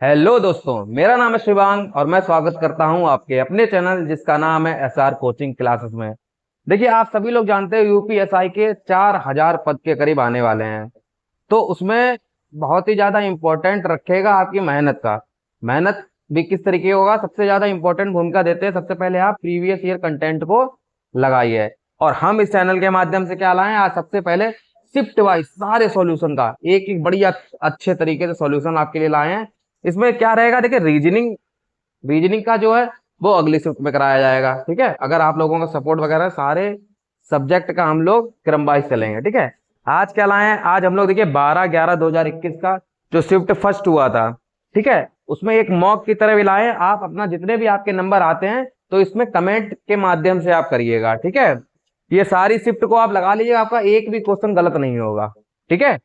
Hello दोस्तों, मेरा नाम है शिवांग और मैं स्वागत करता हूं आपके अपने चैनल जिसका नाम है एसआर कोचिंग क्लासेस में। देखिए, आप सभी लोग जानते हो यूपीएसआई के 4000 पद के करीब आने वाले हैं। तो उसमें बहुत ही ज्यादा इंपॉर्टेंट रखेगा आपकी मेहनत का। मेहनत भी किस तरीके होगा, सबसे ज्यादा इंपॉर्टेंट भूमिका देते हैं। सबसे पहले आप प्रीवियस ईयर कंटेंट को लगाइए। और हम इस चैनल के माध्यम से क्या लाए, आज सबसे पहले शिफ्ट वाइज सारे सॉल्यूशन का एक एक बढ़िया अच्छे तरीके से सॉल्यूशन आपके लिए लाए हैं। इसमें क्या रहेगा, देखिए, रीजनिंग रीजनिंग का जो है वो अगली शिफ्ट में कराया जाएगा। ठीक है, अगर आप लोगों का सपोर्ट वगैरह, सारे सब्जेक्ट का हम लोग क्रम वाइज चलेंगे। ठीक है, आज क्या लाए हैं, आज हम लोग देखिए 12/11/2021 का जो शिफ्ट फर्स्ट हुआ था, ठीक है, उसमें एक मॉक की तरह भी लाए हैं। आप अपना जितने भी आपके नंबर आते हैं तो इसमें कमेंट के माध्यम से आप करिएगा। ठीक है, ये सारी शिफ्ट को आप लगा लीजिएगा, आपका एक भी क्वेश्चन गलत नहीं होगा। ठीक है,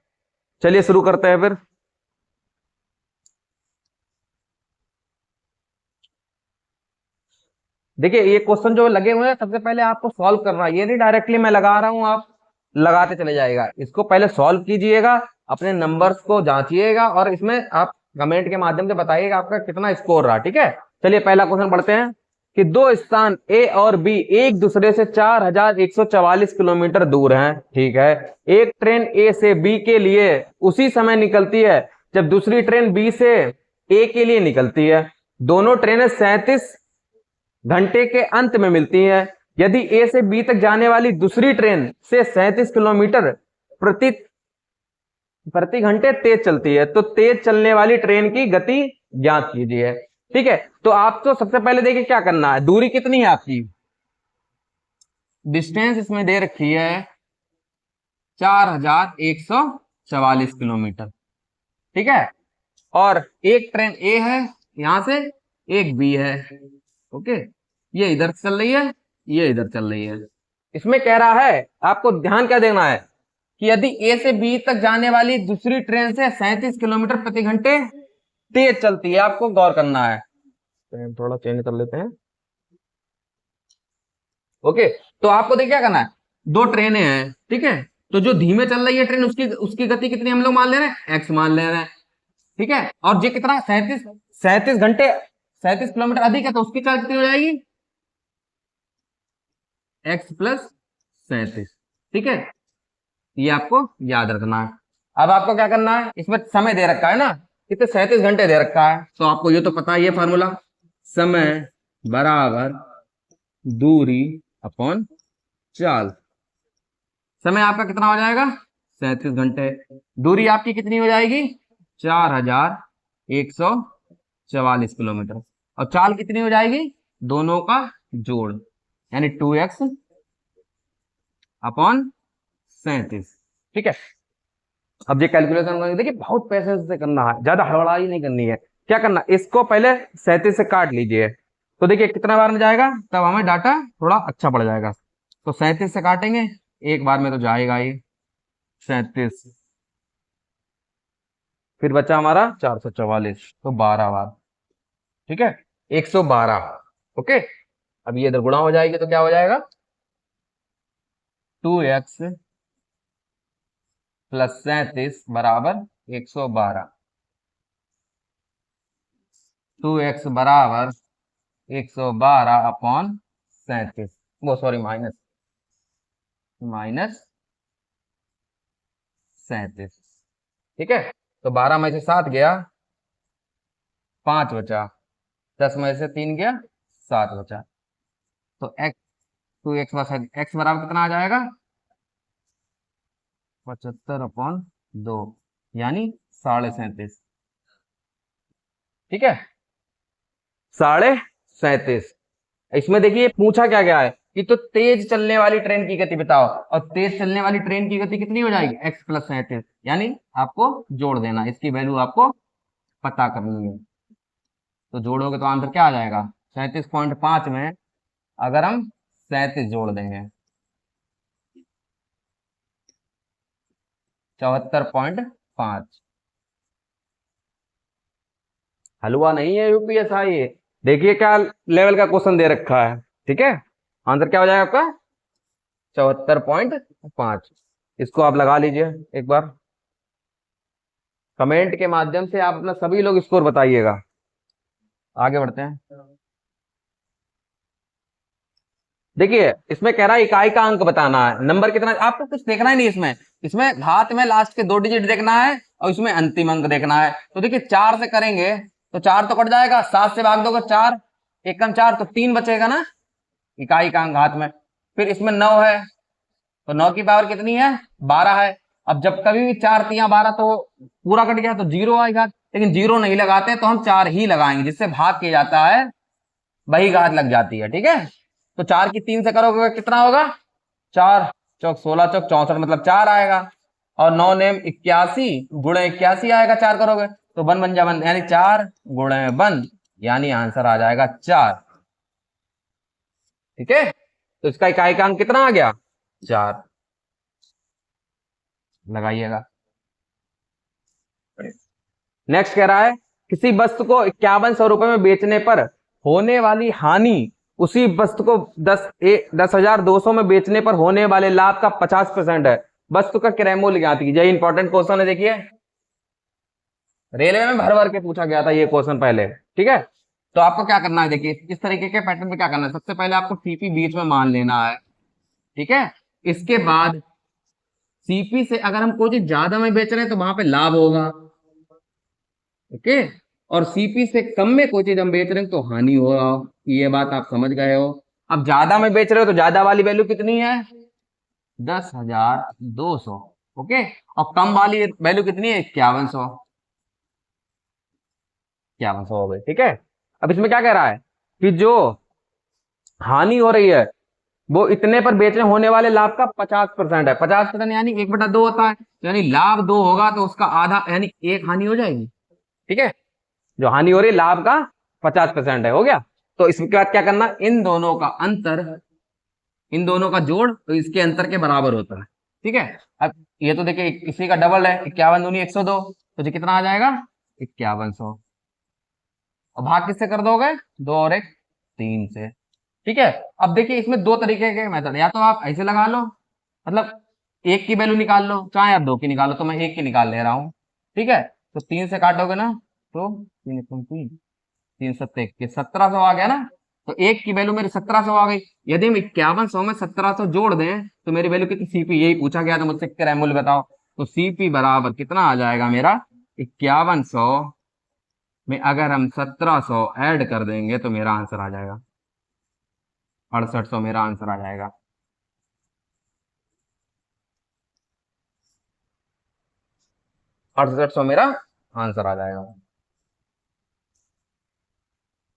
चलिए शुरू करते हैं फिर। देखिए, ये क्वेश्चन जो लगे हुए हैं सबसे पहले आपको सॉल्व करना है। ये नहीं डायरेक्टली मैं लगा रहा हूं आप लगाते चले जाएगा, इसको पहले सॉल्व कीजिएगा, अपने नंबर्स को जांचिएगा और इसमें आप कमेंट के माध्यम से बताइएगा आपका कितना स्कोर रहा। ठीक है, चलिए पहला क्वेश्चन पढ़ते हैं कि दो स्थान ए और बी एक दूसरे से 4144 किलोमीटर दूर हैं। ठीक है, एक ट्रेन ए से बी के लिए उसी समय निकलती है जब दूसरी ट्रेन बी से ए के लिए निकलती है। दोनों ट्रेनें 37 घंटे के अंत में मिलती है। यदि ए से बी तक जाने वाली दूसरी ट्रेन से 37 किलोमीटर प्रति प्रति घंटे तेज चलती है तो तेज चलने वाली ट्रेन की गति ज्ञात कीजिए। ठीक है, तो आपको सबसे पहले देखिए क्या करना है, दूरी कितनी है आपकी, डिस्टेंस इसमें दे रखी है 4144 किलोमीटर। ठीक है, और एक ट्रेन ए है यहां से, एक बी है। ओके, ये इधर चल रही है, ये इधर चल रही है। इसमें कह रहा है आपको ध्यान क्या देना है कि यदि ए से बी तक जाने वाली दूसरी ट्रेन से 37 किलोमीटर प्रति घंटे तेज चलती है, आपको गौर करना है। तो थोड़ा चेंज कर लेते हैं। ओके, तो आपको देखिए क्या करना है, दो ट्रेनें हैं। ठीक है, तो जो धीमे चल रही है ट्रेन उसकी उसकी गति कितनी हम लोग मान ले रहे हैं, एक्स मान ले रहे हैं। ठीक है, और ये कितना, 37 घंटे 37 किलोमीटर अधिक है तो उसकी चाल कितनी हो जाएगी, एक्स प्लस 37। ठीक है, ये आपको याद रखना है। अब आपको क्या करना है, इसमें समय दे रखा है ना, कितने, 37 घंटे दे रखा है, तो आपको ये तो पता है, ये फार्मूला समय बराबर दूरी अपॉन चाल। समय आपका कितना हो जाएगा, 37 घंटे। दूरी आपकी कितनी हो जाएगी, 4144 किलोमीटर। और चाल कितनी हो जाएगी, दोनों का जोड़, यानी 2x अपॉन 37। ठीक है, अब ये कैलकुलेशन करनी, देखिए बहुत पैसे से करना है, ज्यादा हड़बड़ाई नहीं करनी है। क्या करना, इसको पहले 37 से काट लीजिए तो देखिए कितना बार में जाएगा, तब हमें डाटा थोड़ा अच्छा पड़ जाएगा। तो 37 से काटेंगे, एक बार में तो जाएगा ही 37, फिर बचा हमारा 444, तो 12 बार। ठीक है, 112। ओके, अब ये इधर गुणा हो जाएगी तो क्या हो जाएगा, 2x प्लस 37 बराबर 112। 2x बराबर 112 अपॉन 37, वो सॉरी माइनस माइनस 37। ठीक है, तो 12 में से 7 गया, 5 बचा, 10 में से 3 गया, 7 बचा। तो x 2x x बराबर कितना आ जाएगा, 75/2, यानी 37.5। ठीक है, 37.5। इसमें देखिए पूछा क्या गया है कि तो तेज चलने वाली ट्रेन की गति बताओ, और तेज चलने वाली ट्रेन की गति कितनी हो जाएगी, x प्लस 37, यानी आपको जोड़ देना, इसकी वैल्यू आपको पता करनी है। तो जोड़ोगे तो आंसर क्या आ जाएगा, 37.5 में अगर हम 37 जोड़ देंगे 74.5। हलवा नहीं है यूपीएसआई। देखिए क्या लेवल का क्वेश्चन दे रखा है। ठीक है, आंसर क्या हो जाएगा आपका, 74.5। इसको आप लगा लीजिए एक बार, कमेंट के माध्यम से आप अपना सभी लोग स्कोर बताइएगा। आगे बढ़ते हैं। देखिए इसमें कह रहा है इकाई का अंक बताना है, नंबर कितना, आपको कुछ देखना ही नहीं इसमें। इसमें घात में लास्ट के 2 डिजिट देखना है और इसमें अंतिम अंक देखना है। तो देखिए 4 से करेंगे तो 4 तो कट जाएगा, 7 से भाग दोगे 4, एकम 4 तो 3 बचेगा ना इकाई का अंक घात में। फिर इसमें 9 है तो 9 की पावर कितनी है, 12 है। अब जब कभी भी 4 तिया 12 तो पूरा कट गया तो 0 आएगा, लेकिन 0 नहीं लगाते तो हम 4 ही लगाएंगे, जिससे भाग किया जाता है वही घात लग जाती है। ठीक है, तो 4 की 3 से करोगे कितना होगा, 4 चौक 16 चौक 64 मतलब 4 आएगा। और 9 नेम 81 गुणे 81 आएगा, 4 करोगे तो 1 बन जा 1, यानी 4 गुणे 1 यानी आंसर आ जाएगा 4। ठीक है, तो इसका इकाई का अंक कितना आ गया, 4। लगाइएगा। नेक्स्ट कह रहा है किसी वस्तु को 5100 रुपए में बेचने पर होने वाली हानि उसी वस्तु को 10,200 में बेचने पर होने वाले लाभ का 50% है। वस्तु का क्रय मूल्य ज्ञात कीजिए। इंपॉर्टेंट क्वेश्चन है, देखिए रेलवे में भर भर के पूछा गया था ये क्वेश्चन पहले। ठीक है, तो आपको क्या करना है, देखिए इस तरीके के पैटर्न में क्या करना है, सबसे पहले आपको सीपी बीच में मान लेना है। ठीक है, इसके बाद सीपी से अगर हम कोई चीज ज्यादा में बेच रहे हैं तो वहां पे लाभ होगा। ओके, और सीपी से कम में कोई चीज हम बेच रहे हैं तो हानि होगा। ये बात आप समझ गए हो। अब ज्यादा में बेच रहे हो तो ज्यादा वाली वैल्यू कितनी है, 10,200। ओके, और कम वाली वैल्यू कितनी है, 5100। 5100 हो गई। ठीक है, अब इसमें क्या कह रहा है कि जो हानि हो रही है वो इतने पर बेचने होने वाले लाभ का 50% है। 50% यानी 1/2 होता है, यानी लाभ 2 होगा तो उसका आधा यानी 1 हानि हो जाएगी। ठीक है, जो हानि हो रही है लाभ का 50% है, हो गया। तो इसके बाद क्या करना, इन दोनों का अंतर, इन दोनों का जोड़ तो इसके अंतर के बराबर होता है। ठीक है, अब ये तो देखिए इसी का डबल है, 51 दूनी 102, तो ये कितना आ जाएगा, 5100। और भाग किससे कर दोगे, 2 और 1 3 से। ठीक है, अब देखिए इसमें 2 तरीके के मेथड, या तो आप ऐसे लगा लो, मतलब 1 की वैल्यू निकाल लो, चाहे आप 2 की निकालो, तो मैं 1 की निकाल ले रहा हूं। ठीक है, तो 3 से काटोगे ना तो 3 सत्ते 1700 आ गया ना, तो 1 की वैल्यू मेरी 1700 आ गई। यदि हम 5100 में 1700 जोड़ दें तो मेरी वैल्यू कितनी, सीपी यही पूछा गया था मुझसे, क्रय मूल्य बताओ। तो सीपी बराबर कितना आ जाएगा मेरा, 5100 में अगर हम 1700 ऐड कर देंगे तो मेरा आंसर आ जाएगा 6800, मेरा आंसर आ जाएगा। अड़सठ सौ मेरा आंसर आ जाएगा।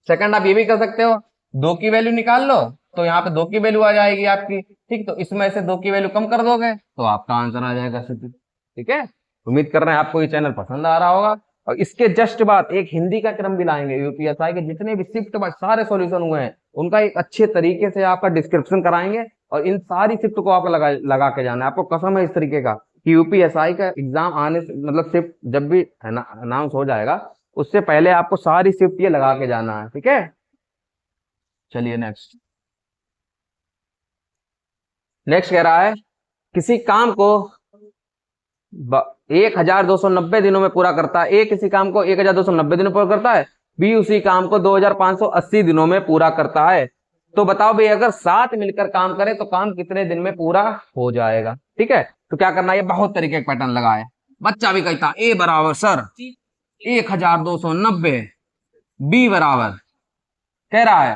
सेकंड आप ये भी कर सकते हो, 2 की वैल्यू निकाल लो तो यहाँ पे 2 की वैल्यू आ जाएगी आपकी। ठीक, तो इसमें से 2 की वैल्यू कम कर दोगे तो आपका आंसर आ जाएगा सीधे। ठीक है, उम्मीद कर रहे हैं आपको ये चैनल पसंद आ रहा होगा। और इसके जस्ट बाद एक हिंदी का क्रम भी लाएंगे, यूपीएसआई के जितने भी शिफ्ट बाद सारे सॉल्यूशन हुए हैं उनका एक अच्छे तरीके से आपका डिस्क्रिप्शन कराएंगे, और इन सारी शिफ्ट को आपको लगा के जाना है। आपको कसम है इस तरीके का कि यूपीएसआई का एग्जाम आने से मतलब शिफ्ट जब भी अनाउंस हो जाएगा उससे पहले आपको सारी शिफ्ट ये लगा के जाना है। ठीक है, चलिए नेक्स्ट। नेक्स्ट कह रहा है किसी काम को 1290 दिनों में पूरा करता है, ए किसी काम को 1290 दिनों में पूरा करता है, बी उसी काम को 2580 दिनों में पूरा करता है। तो बताओ भाई अगर 7 मिलकर काम करे तो काम कितने दिन में पूरा हो जाएगा। ठीक है, तो क्या करना है, ये बहुत तरीके का पैटर्न लगा है। बच्चा भी कहता ए बराबर सर 1290, बी बराबर कह रहा है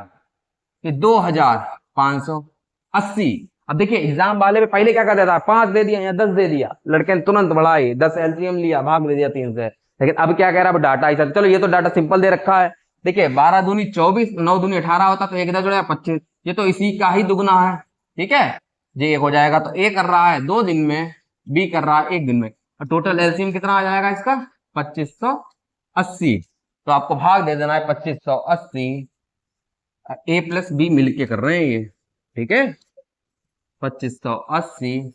कि 2580। अब देखिए एग्जाम वाले में पहले क्या कर देता है, 5 दे दिया या 10 दे दिया, लड़के ने तुरंत बढ़ाई 10 एलसीएम लिया, भाग दे दिया 3 से। लेकिन अब क्या कह रहा है, डाटा ऐसा, चलो ये तो डाटा सिंपल दे रखा है। देखिए 12 दूनी 24, 9 दूनी 18 होता तो 1 जुड़ा 25, ये तो इसी का ही दुगना है। ठीक है, ये 1 हो जाएगा, तो ए कर रहा है 2 दिन में, बी कर रहा है 1 दिन में, और टोटल एलसीएम कितना आ जाएगा इसका, 2580। तो आपको भाग दे देना है 2580, ए प्लस बी मिलके कर रहे हैं ये। ठीक है, 2580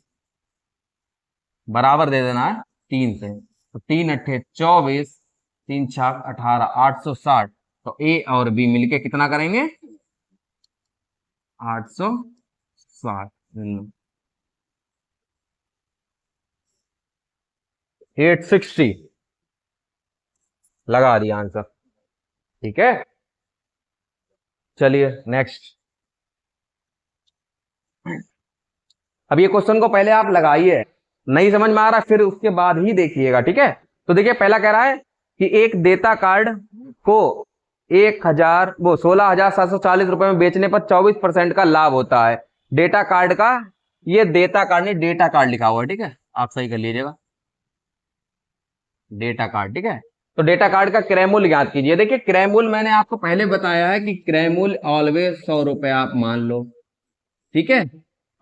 बराबर दे देना है 3 से, तो 3 अट्ठे 24, 3 छाक 18, 860। तो ए और बी मिलके कितना करेंगे, 860। 860 लगा दिया आंसर। ठीक है, चलिए नेक्स्ट। अब ये क्वेश्चन को पहले आप लगाइए, नहीं समझ में आ रहा फिर उसके बाद ही देखिएगा। ठीक है, तो देखिए पहला कह रहा है कि एक देता कार्ड को 16,740 रुपए में बेचने पर 24% का लाभ होता है। डेटा कार्ड का, ये देता कार्ड नहीं डेटा कार्ड लिखा हुआ है, ठीक है, आप सही कर लीजिएगा, डेटा कार्ड। ठीक है, तो डेटा कार्ड का क्रय मूल्य ज्ञात कीजिए। देखिए क्रय मूल्य मैंने आपको पहले बताया है कि क्रय मूल्य ऑलवेज 100 रुपए आप मान लो। ठीक है,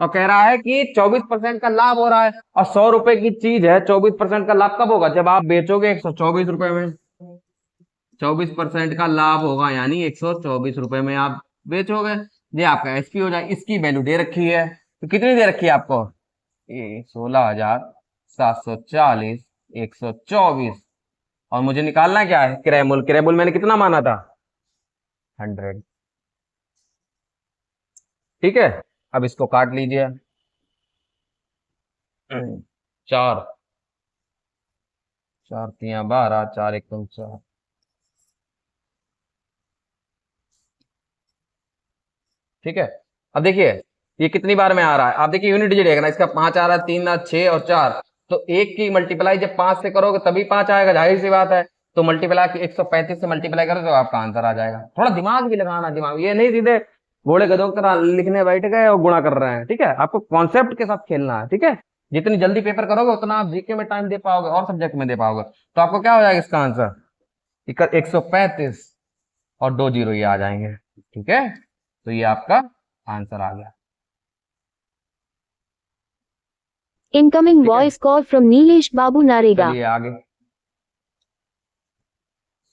और कह रहा है कि 24% का लाभ हो रहा है, और 100 रुपए की चीज है, 24% का लाभ कब होगा, जब आप बेचोगे 124 रुपए में। 24% का लाभ होगा यानी 124 रुपए में आप बेचोगे, ये आपका एसपी हो जाए। इसकी वैल्यू दे रखी है, तो कितनी दे रखी है आपको, 16,740 124, और मुझे निकालना क्या है, क्रय मूल्य। क्रय मूल्य मैंने कितना माना था, 100। ठीक है, अब इसको काट लीजिए। 4 4 3 12, 4 1 4। ठीक है, अब देखिए ये कितनी बार में आ रहा है, आप देखिए यूनिट डिजिट देखना, इसका 5 आ रहा है, 3 6 और 4, तो एक की मल्टीप्लाई जब 5 से करोगे तभी 5 आएगा, जाहिर सी बात है। तो मल्टीप्लाई 135 से मल्टीप्लाई करो तो आपका आंसर आ जाएगा। थोड़ा दिमाग भी लगाना, दिमाग, ये नहीं सीधे घोड़े गधों की तरह लिखने बैठ गए और गुणा कर रहे हैं। ठीक है, आपको कॉन्सेप्ट के साथ खेलना है। ठीक है, जितनी जल्दी पेपर करोगे उतना आप जीके में टाइम दे पाओगे और सब्जेक्ट में दे पाओगे। तो आपको क्या हो जाएगा इसका आंसर, 135 और 2 जीरो ये आ जाएंगे। ठीक है, तो ये आपका आंसर आ गया। Incoming voice call from Nilesh Babu Narega. चलिए आगे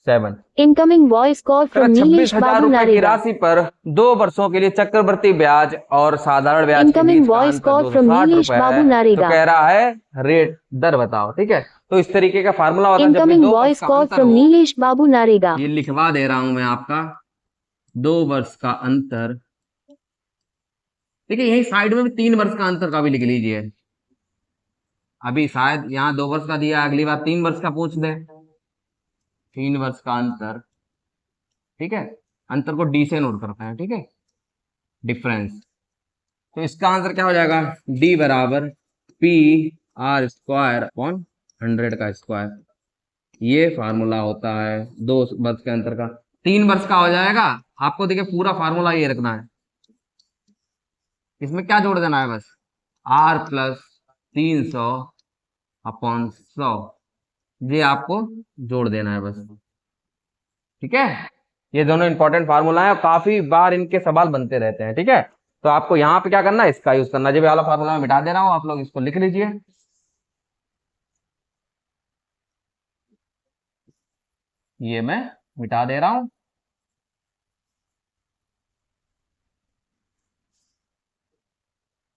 7। Incoming voice call from Nilesh 26,000 Babu रुपए की नारेगा। राशि पर 2 वर्षों के लिए चक्रवृद्धि ब्याज और साधारण ब्याज के इनकमिंग बीच का वॉइस अंतर कॉल फ्रॉम 260 नीलेश रुपए बाबू है। तो नारेगा। कह रहा है रेट दर बताओ। ठीक है, तो इस तरीके का फार्मूला होता है जब भी इनकमिंग 2 वर्ष वॉइस का कॉल अंतर फ्रॉम हो। नीलेश बाबू नारेगा। ये लिखवा दे रहा हूं मैं आपका, 2 वर्ष का अंतर। देखिए यही साइड में भी 3 वर्ष का अंतर का भी लिख लीजिए। अभी शायद यहाँ 2 वर्ष का दिया, अगली बार 3 वर्ष का पूछ दे। 3 वर्ष का अंतर। ठीक है, अंतर को डी से नोट करते हैं। ठीक है, डिफरेंस। तो इसका आंसर क्या हो जाएगा, डी बराबर पी आर स्क्वायर अपॉन 100 का स्क्वायर। ये फार्मूला होता है 2 वर्ष के अंतर का। 3 वर्ष का हो जाएगा। आपको देखिए पूरा फार्मूला ये रखना है, इसमें क्या जोड़ देना है, बस आर प्लस 300 अपॉन 100, ये आपको जोड़ देना है बस। ठीक है, ये दोनों इंपॉर्टेंट फार्मूला है और काफी बार इनके सवाल बनते रहते हैं। ठीक है, तो आपको यहाँ पे क्या करना है, इसका यूज करना। जब वाला फार्मूला मैं मिटा दे रहा हूँ, आप लोग इसको लिख लीजिए। ये मैं मिटा दे रहा हूं।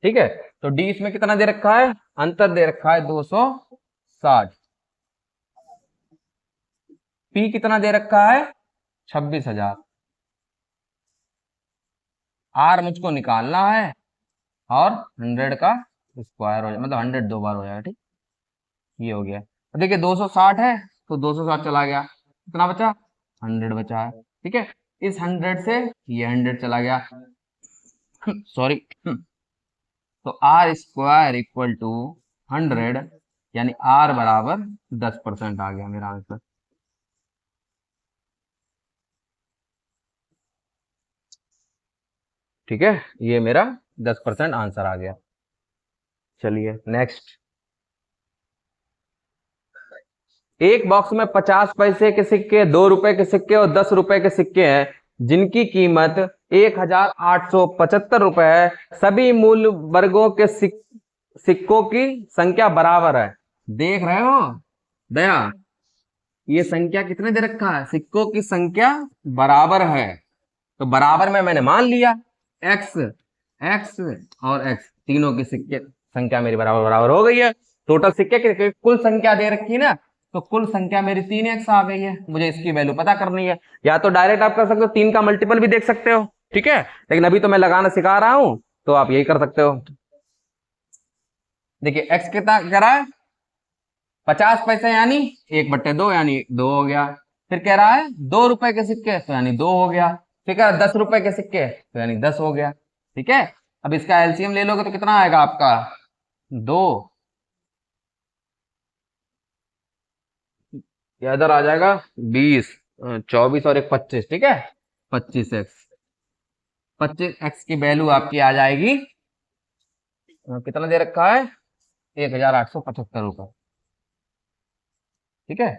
ठीक है, तो डी इसमें कितना दे रखा है, अंतर दे रखा है 260। पी कितना दे रखा है, 26,000। आर मुझको निकालना है, और 100 का स्क्वायर हो जाए, मतलब 100 2 बार हो जाएगा। ठीक, ये हो गया। तो देखिए 260 है, तो 260 चला गया, कितना बचा, 100 बचा है। ठीक है, इस 100 से ये 100 चला गया, सॉरी। तो आर स्क्वायर इक्वल टू 100, यानी आर बराबर 10% आ गया मेरा आंसर। ठीक है, ये मेरा 10% आंसर आ गया। चलिए नेक्स्ट। एक बॉक्स में 50 पैसे के सिक्के, 2 रुपए के सिक्के और 10 रुपए के सिक्के हैं, जिनकी कीमत 1,875 रुपए है। सभी मूल वर्गों के सिक्कों की संख्या बराबर है। देख रहे हो दया, ये संख्या कितने दे रखा है, सिक्कों की संख्या बराबर है। तो बराबर में मैंने मान लिया एक्स, एक्स और एक्स, तीनों की सिक्के संख्या मेरी बराबर बराबर हो गई है। टोटल सिक्के की कुल संख्या दे रखी है ना, तो कुल संख्या मेरी 3x आ गई है। मुझे इसकी वैल्यू पता करनी है। या तो डायरेक्ट आप कर सकते हो, 3 का मल्टीपल भी देख सकते हो। ठीक है, लेकिन अभी तो मैं लगाना सिखा रहा हूं, तो आप यही कर सकते हो। देखिए x कितना कह रहा है, 50 पैसे यानी 1/2, यानी 2 हो गया। फिर कह रहा है 2 रुपए के सिक्के, तो यानी 2 हो गया। फिर कह रहा है 10 रुपए के सिक्के, तो यानी 10 हो गया। ठीक है, अब इसका एलसीएम ले लोगे तो कितना आएगा आपका 2, या इधर आ जाएगा 20, 24 और एक 25। ठीक है, 25x, 25x की वैल्यू आपकी आ जाएगी कितना दे रखा है 1875 रुपए। ठीक है,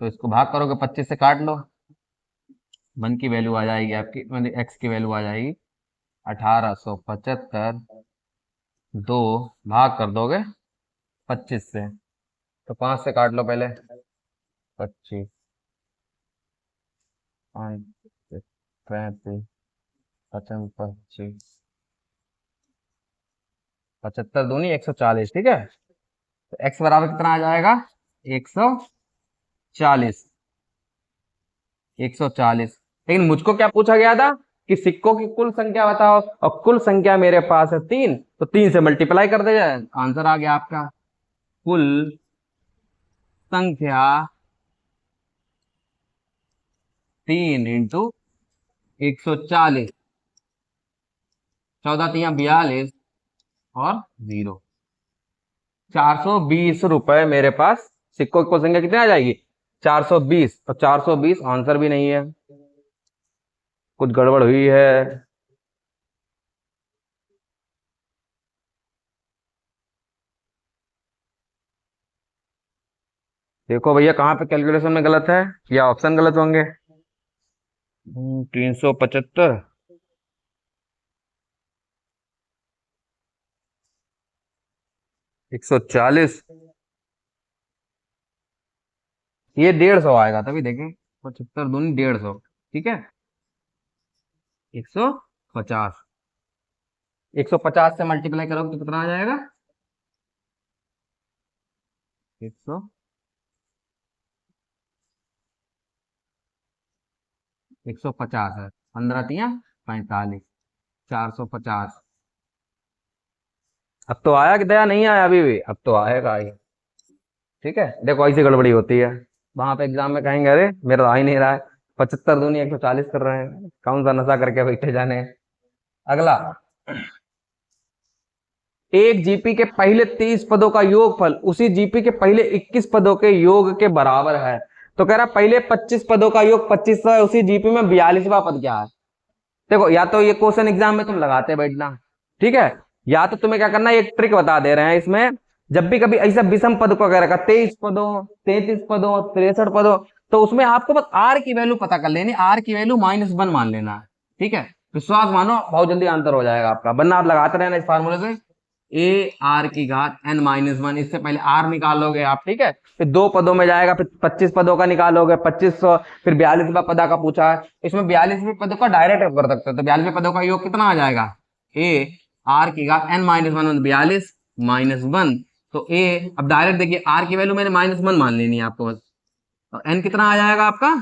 तो इसको भाग करोगे 25 से काट लो, 1 की वैल्यू आ जाएगी आपकी, मतलब x की वैल्यू आ जाएगी 1875, 2 भाग कर दोगे 25 से, तो 5 से काट लो पहले, 25, 5, 35, 55, 25, 75 दूनी 140। ठीक है, तो x बराबर कितना आ जाएगा 140, 140। लेकिन मुझको क्या पूछा गया था कि सिक्कों की कुल संख्या बताओ, और कुल संख्या मेरे पास है 3, तो 3 से मल्टीप्लाई कर दे जाए, आंसर आ गया आपका कुल संख्या 3 इंटू 140, 14 तिया 42 और 0, 420 रुपए मेरे पास सिक्कों की कुल संख्या कितनी आ जाएगी 420, और 420 आंसर भी नहीं है, कुछ गड़बड़ हुई है। देखो भैया कहाँ पे कैलकुलेशन में गलत है, या ऑप्शन गलत होंगे। 375, 140, ये 150 आएगा, तभी देखें 75 दूनी 150। ठीक है, 150, 150 से मल्टीप्लाई करोगे तो कितना आ जाएगा 100, 150 है, 15 तिया 45, 450। अब तो आया कि दया नहीं आया अभी भी, अब तो आएगा ही। ठीक है, देखो ऐसी गड़बड़ी होती है, वहां पे एग्जाम में कहेंगे अरे मेरा तो आ ही नहीं रहा है, 75 दूनी 140 कर रहे हैं, कौन सा नशा करके बैठे जाने। अगला, एक जीपी के पहले 30 पदों का योगफल उसी जीपी के पहले 21 पदों के योग के बराबर है। तो कह रहा पहले 25 पदों का योग 2500 है, उसी जीपी में 42वां पद क्या है। देखो या तो ये क्वेश्चन एग्जाम में तुम लगाते बैठना, ठीक है, या तो तुम्हें क्या करना, एक ट्रिक बता दे रहे हैं इसमें, जब भी कभी ऐसा विषम पद को कह रखा 23 पदों, 33 पदों, 63 पदों, तो उसमें आपको बस आर की वैल्यू पता कर लेनी, आर की वैल्यू -1 मान लेना है। ठीक है, विश्वास मानो बहुत जल्दी आंसर हो जाएगा आपका, वरना आप लगाते रहना इस फार्मूले से ए आर की घात n-1, इससे पहले आर निकालोगे आप। ठीक है, फिर 2 पदों में जाएगा, फिर 25 पदों का निकालोगे 2500, फिर 42वां पदा का पूछा है, इसमें 42वें पदों का डायरेक्ट कर सकते हो, तो 42वें पदों का योग कितना आ जाएगा ए आर की घात n-1, 42 -1, तो ए, अब डायरेक्ट देखिए आर की वैल्यू मैंने -1 मान लेनी है आपको बस, तो एन कितना आ जाएगा आपका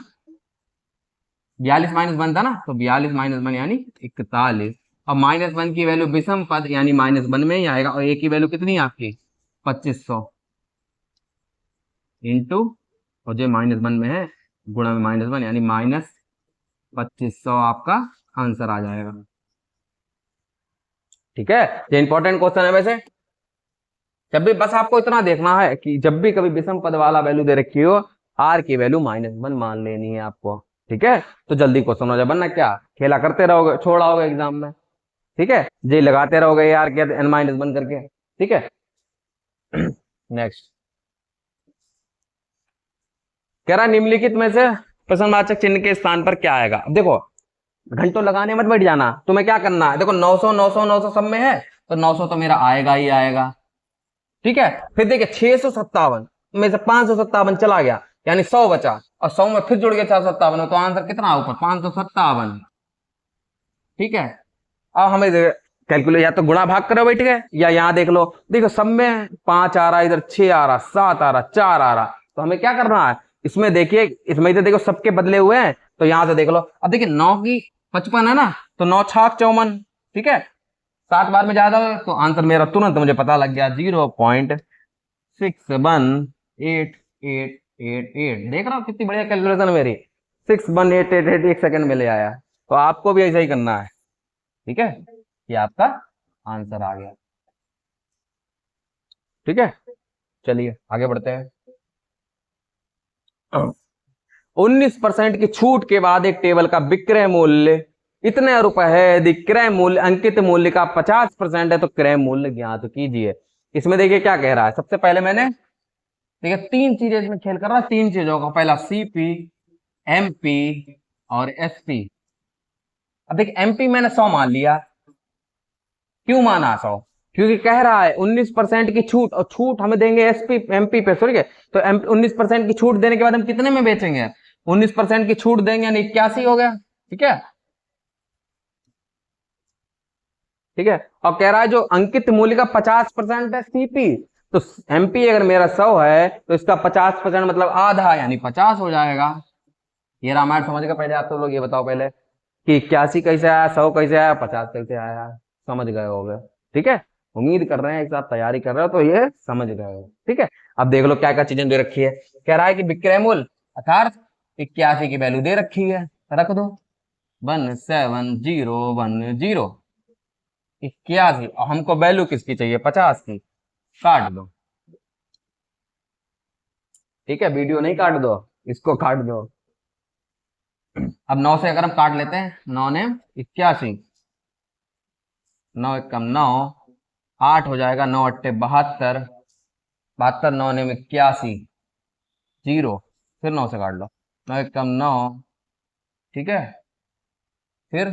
42 -1 था ना, तो 42 -1 यानी 41, और -1 की वैल्यू विषम पद यानी -1 में ही आएगा, और ए की वैल्यू कितनी है आपकी 2500 इंटू, और जो -1 में है गुणा में -1 यानी -2500 आपका आंसर आ जाएगा। ठीक है, ये इंपॉर्टेंट क्वेश्चन है वैसे, जब भी बस आपको इतना देखना है कि जब भी कभी विषम पद वाला वैल्यू दे रखी हो, आर की वैल्यू -1 मान लेनी है आपको। ठीक है, तो जल्दी क्वेश्चन हो जाए, वरना क्या खेला करते रहोगे, छोड़ आओगे एग्जाम में। ठीक है, जे लगाते रहोगे यार क्या n-1 करके। ठीक है, नेक्स्ट कह रहा निम्नलिखित में से प्रश्नवाचक चिन्ह के स्थान पर क्या आएगा। अब देखो घंटों लगाने मत बैठ जाना, तुम्हें क्या करना है, देखो 900 900 900 सब में है, तो 900 तो मेरा आएगा ही आएगा। ठीक है, फिर देखिए 657 में से 557 चला गया, यानी 100 बचा, और 100 में फिर जुड़ गया 457, तो आंसर कितना ऊपर 557। ठीक है, अब हमें कैलकुलेट, या तो गुणा भाग करो बैठ गए, या यहाँ देख लो, देखो सब में 5 आ रहा, इधर 6 आ रहा, 7 आ रहा, 4 आ रहा, तो हमें क्या करना है, इसमें देखिए, इसमें तो देखो सबके बदले हुए हैं, तो यहां से देख लो, अब देखिए 9 की 55 है ना, तो 9 छाक 54। ठीक है, 7 बार में ज्यादा हो तो आंसर मेरा तुरंत मुझे पता लग गया 0.6188 8 देख रहा हूँ कितनी बढ़िया कैलकुलेशन मेरी। 61888 एक सेकंड में ले आया। तो आपको भी ऐसा ही करना है, ठीक है। ये आपका आंसर आ गया, ठीक है। चलिए आगे बढ़ते हैं। 19% की छूट के बाद एक टेबल का विक्रय मूल्य इतने रुपए है, यदि क्रय मूल्य अंकित मूल्य का 50% है तो क्रय मूल्य ज्ञात कीजिए। इसमें देखिए क्या कह रहा है। सबसे पहले मैंने देखिए 3 चीजें इसमें खेल कर रहा है, 3 चीजों का। पहला सीपी, एमपी और एसपी। अब देखिए एमपी मैंने 100 मान लिया। क्यों माना 100? क्योंकि कह रहा है 19% की छूट, और छूट हमें देंगे एसपी एमपी पे, सॉरी। तो 19% की छूट देने के बाद हम कितने में बेचेंगे? 19% की छूट देंगे यानी 81 हो गया, ठीक है। ठीक है, और कह रहा है जो अंकित मूल्य का 50% है सीपी, तो एमपी अगर मेरा 100 है तो इसका 50% मतलब आधा, यानी 50 हो जाएगा। ये रामायण समझ गए पहले आप तो लोग? ये बताओ पहले कि 81 कैसे आया, 100 कैसे आया, 50 कैसे आया? समझ गए होगे, ठीक है। उम्मीद कर रहे हैं, एक साथ तैयारी कर रहे हो तो ये समझ गए हो, ठीक है। अब देख लो क्या क्या चीजें दे रखी है। कह रहा है कि विक्रय मूल्य अर्थात 81 की वैल्यू दे रखी है, रख दो 170110 81, और हमको वैल्यू किसकी चाहिए? 50 की। काट दो, ठीक है। वीडियो नहीं काट दो, इसको काट दो। अब 9 से अगर हम काट लेते हैं, 9 ने 81, 9 एकम 9, 8 हो जाएगा, 9 अट्ठे 72, 72, 9 ने 81, 0, फिर 9 से काट लो, 9 एकम 9, ठीक है। फिर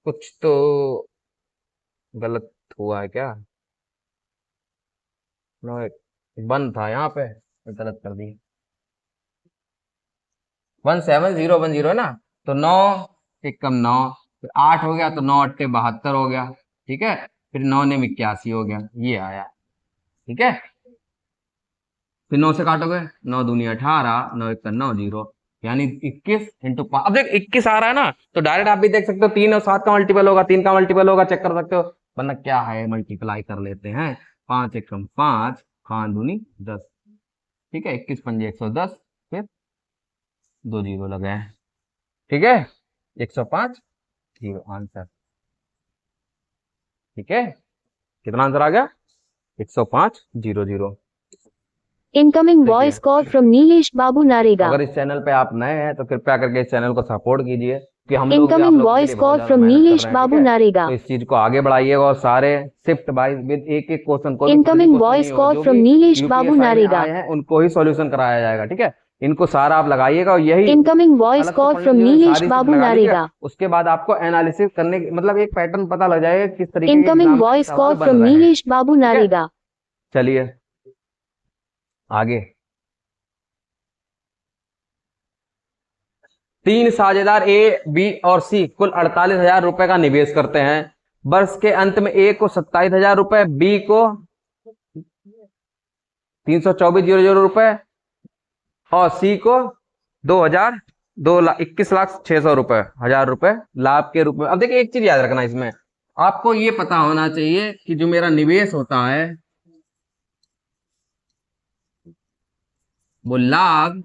कुछ तो गलत हुआ है क्या? 9 1 था यहाँ पे, गलत कर दी। 17010 है ना, तो 9 एकम 9, फिर 8 हो गया, तो 9 अट्ठे 72 हो गया, ठीक है। फिर 9 ने 81 हो गया, ये आया, ठीक है। फिर 9 से काटोगे, 9 दूनी 18, 9 एक 9 0, यानी 21 इंटू 5। अब देख 21 आ रहा है ना, तो डायरेक्ट आप भी देख सकते हो 3 और 7 का मल्टीपल होगा, 3 का मल्टीपल होगा, चेक कर सकते हो। वरना क्या है, मल्टीप्लाई कर लेते हैं। 5 एक 5, 5 दूनी 10, ठीक है। 21 पंजे 110, फिर 2 जीरो लगे हैं, ठीक है। 105 जीरो आंसर, ठीक है। कितना आंसर आ गया? 105 0 Incoming देखिए, voice call from Nilesh Babu Narega. अगर इस चैनल पे आप नए हैं तो कृपया करके इस चैनल को सपोर्ट कीजिए कि हम लोग भी आप Incoming लोगों के voice लिए बहुत call ज्यादा from मेहनत कर Nilesh रहे हैं, ठीक Babu है। Narega. तो इस चीज को आगे बढ़ाइएगा, और सारे शिफ्ट वाइज विद एक एक क्वेश्चन को, Incoming voice call from Nilesh Babu Narega. आए हैं उनको ही सॉल्यूशन कराया जाएगा, ठीक है। इनको सारा आप लगाइएगा, और यही Incoming voice अलग से call पढ़ने from की जरूरत नहीं, Nilesh सारी Babu शिफ्ट लगा लीजिएगा। Narega. उसके बाद आपको एनालिसिस करने मतलब एक पैटर्न पता लग जाएगा किस तरीके के Incoming एग्जाम में voice सवाल call बन from रहे हैं, Nilesh Babu ठीक है। Narega. चलिए आगे। 3 साझेदार ए, बी और सी कुल 48,000 रुपए का निवेश करते हैं। वर्ष के अंत में ए को 27,000 रुपए, बी को 324,000 रुपए और सी को 21,06,000 रुपए, 1,000 रुपए लाभ के रूप में। अब देखिए एक चीज याद रखना, इसमें आपको ये पता होना चाहिए कि जो मेरा निवेश होता है वो लाभ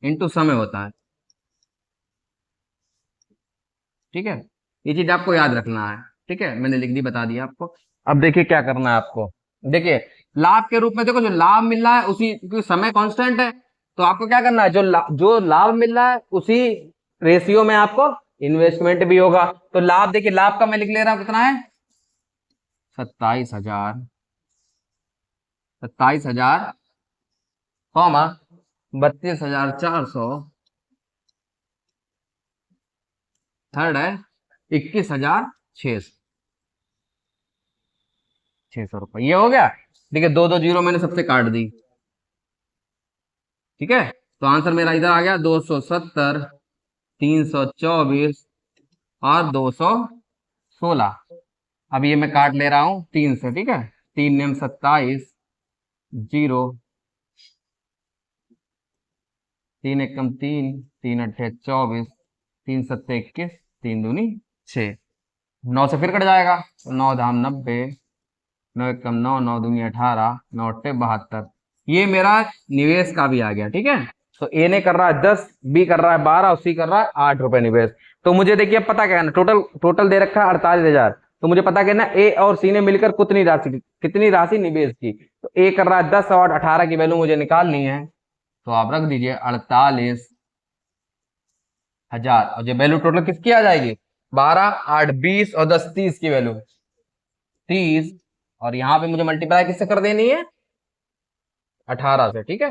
इंटू समय होता है, ठीक है। ये चीज आपको याद रखना है, ठीक है। मैंने लिख दी, बता दिया आपको। अब देखिए क्या करना है आपको। देखिए लाभ के रूप में, देखो जो लाभ मिल रहा है उसी, क्योंकि समय कांस्टेंट है, तो आपको क्या करना है, जो लाभ मिल रहा है उसी रेशियो में आपको इन्वेस्टमेंट भी होगा। तो लाभ, देखिए लाभ का मैं लिख ले रहा हूं, कितना है? 27,000, 27,000 कॉमा 32,400, थर्ड है 21,600 रुपये। ये हो गया, देखिए 2 जीरो मैंने सबसे काट दी, ठीक है। तो आंसर मेरा इधर आ गया 270, 324 और 216। अब ये मैं काट ले रहा हूं 3 से, ठीक है। 3 नेम 27, 0, 3 एकम 3, 3 अट्ठे 24, 3 सत्ते 21, 3 दूनी 6, 9 से फिर कट जाएगा, 9 धाम 90, 9 एकम 9, 9 दूनी 18, 9 अट्ठे 72, ये मेरा निवेश का भी आ गया, ठीक है। तो ए ने कर रहा है 10, बी कर रहा है 12 और सी कर रहा है 8 रुपए निवेश। तो मुझे देखिए पता क्या करना, टोटल टोटल दे रखा है 48,000। तो मुझे पता करना ए और सी ने मिलकर कितनी राशि निवेश की। तो ए कर रहा है 10 और 18 की वैल्यू मुझे निकालनी है। तो आप रख दीजिए 48,000 और जो वैल्यू टोटल किसकी आ जाएगी, 12 8 20 और 10 30 की वैल्यू 30। और यहां पे मुझे मल्टीप्लाई किससे कर देनी है, 18 से, ठीक है।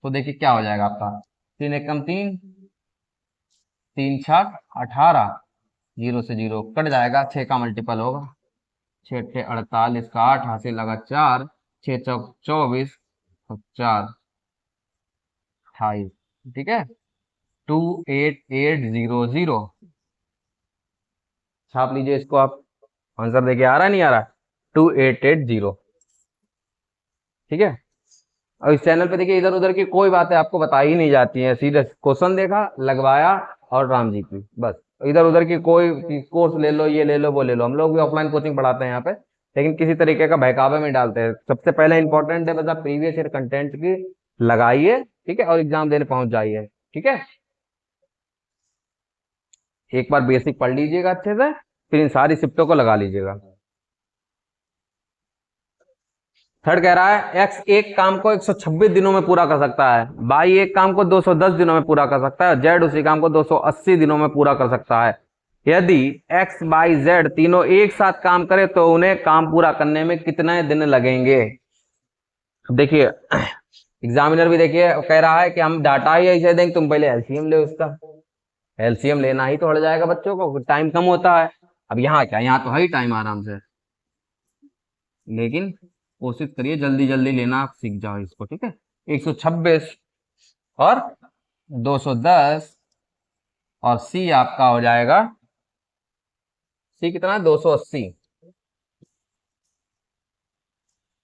तो देखिए क्या हो जाएगा आपका, 3 एकम 3, 3 छक 18, 0 से 0 कट जाएगा, 6 का मल्टीपल होगा, 6 6 48 का 8 हासिल लगा 4, 6 चौक 24 और 4 28, ठीक है। 28800 छाप लीजिए इसको आप। आंसर देखिए आ रहा नहीं आ रहा, 2880, ठीक है। और इस चैनल पे देखिए इधर उधर की कोई बातें आपको बताई ही नहीं जाती हैं, सीधे क्वेश्चन देखा लगवाया और राम जी की बस। इधर उधर की कोई कोर्स ले लो, ये ले लो, वो ले लो। हम लोग भी ऑफलाइन कोचिंग पढ़ाते हैं यहाँ पे, लेकिन किसी तरीके का बहकावे में डालते हैं। सबसे पहले इंपॉर्टेंट है बस आप प्रीवियस ईयर कंटेंट की लगाइए, ठीक है, और एग्जाम देने पहुंच जाइए, ठीक है। एक बार बेसिक पढ़ लीजिएगा अच्छे से, फिर इन सारी शिफ्टों को लगा लीजिएगा। थर्ड कह रहा है एक्स एक काम को 126 दिनों में पूरा कर सकता है, वाई एक काम को 210 दिनों में पूरा कर सकता है, जेड उसी काम को 280 दिनों में पूरा कर सकता है। यदि एक्स वाई जेड तीनों एक साथ काम करे तो उन्हें काम पूरा करने में कितने दिन लगेंगे। देखिए एग्जामिनर भी देखिए कह रहा है कि हम डाटा ही ऐसे देंगे, तुम पहले एलसीएम ले उसका। एलसीएम लेना ही तो हट जाएगा बच्चों को, टाइम कम होता है। अब यहाँ क्या, यहाँ तो है ही टाइम आराम से, लेकिन कोशिश करिए जल्दी जल्दी लेना, आप सीख जाओ इसको, ठीक है। 126 और 210 और सी आपका हो जाएगा, सी कितना है 280।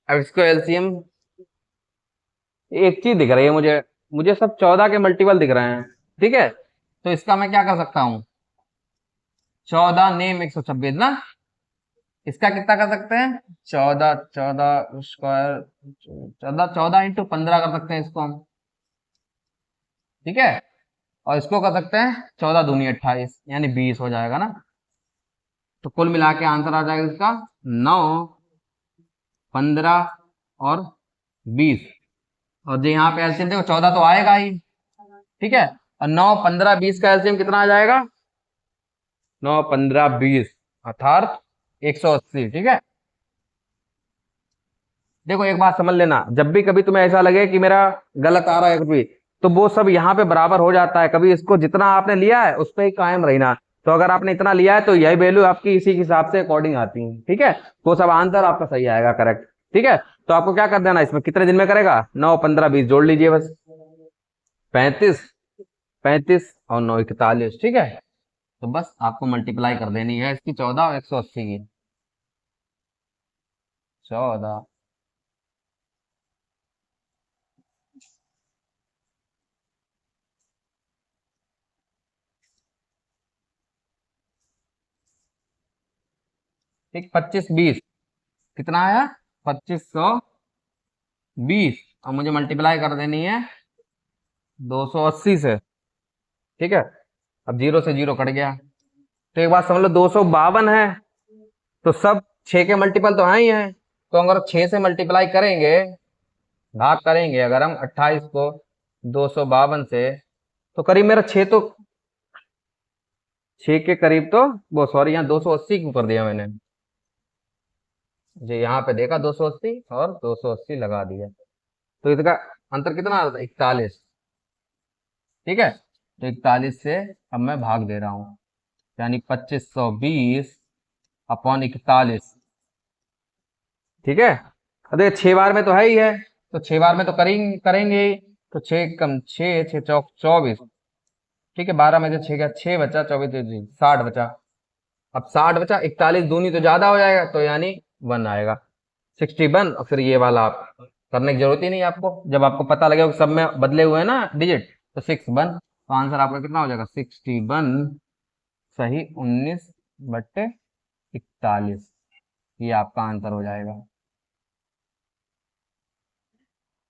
अब इसको एलसीएम, एक चीज दिख रही है मुझे, मुझे सब 14 के मल्टीपल दिख रहे हैं, ठीक है। तो इसका मैं क्या कर सकता हूं, 14 नेम 126 ना, इसका कितना कर सकते हैं 14 14 स्क्वायर 14 इंटू 15 कर सकते हैं इसको हम, ठीक है। और इसको कर सकते हैं 14 दूनी 28 यानी 20 हो जाएगा ना। तो कुल मिला के आंसर आ जाएगा इसका 9 15 और 20। और जो यहाँ पे एलसीएम देखो 14 तो आएगा ही, ठीक है। और 9 15 20 का एलसीएम कितना आ जाएगा, 9 15 20 अर्थात 180, ठीक है। देखो एक बात समझ लेना, जब भी कभी तुम्हें ऐसा लगे कि मेरा गलत आ रहा है कुछ भी, तो वो सब यहाँ पे बराबर हो जाता है। कभी इसको जितना आपने लिया है उस पर ही कायम रहना। तो अगर आपने इतना लिया है तो यही वैल्यू आपकी इसी के हिसाब से अकॉर्डिंग आती है, ठीक है। वो सब आंसर आपका सही आएगा, करेक्ट, ठीक है। तो आपको क्या कर देना, इसमें कितने दिन में करेगा, 9 15 20 जोड़ लीजिए बस, 35 35 और 9 41, ठीक है। तो बस आपको मल्टीप्लाई कर देनी है इसकी 14 और 180 की, 14 ठीक 25 20 कितना आया 2520, और मुझे मल्टीप्लाई कर देनी है 280 से, ठीक है। अब 0 से 0 कट गया। तो एक बात समझ लो, 252 है तो सब 6 के मल्टीपल तो है ही है। तो अगर 6 से मल्टीप्लाई करेंगे, भाग करेंगे अगर हम 28 को 252 से, तो करीब मेरा 6 तो 6 के करीब, तो वो सॉरी यहाँ 280 क्यों कर दिया मैंने, जो यहाँ पे देखा 280 और 280 लगा दिया। तो इसका अंतर कितना आ रहा था 41, ठीक है। तो 41 से अब मैं भाग दे रहा हूं, यानी 2520 अपॉन 41, ठीक है। अब देखिए 6 बार में तो है ही है, तो 6 बार में तो करेंगे ही। तो 6 कम 6 6 चौक 24, ठीक है। 12 में से 6 गया 6 बचा, 24 60 बचा। अब 60 बचा, 41 दूनी तो ज्यादा हो जाएगा, तो यानी 1 आएगा 61। और फिर ये वाला आप करने की जरूरत ही नहीं आपको, जब आपको पता लगेगा कि सब में बदले हुए हैं ना डिजिट, तो 61। तो आंसर आपका कितना हो जाएगा 61 सही 19/41, ये आपका आंसर हो जाएगा।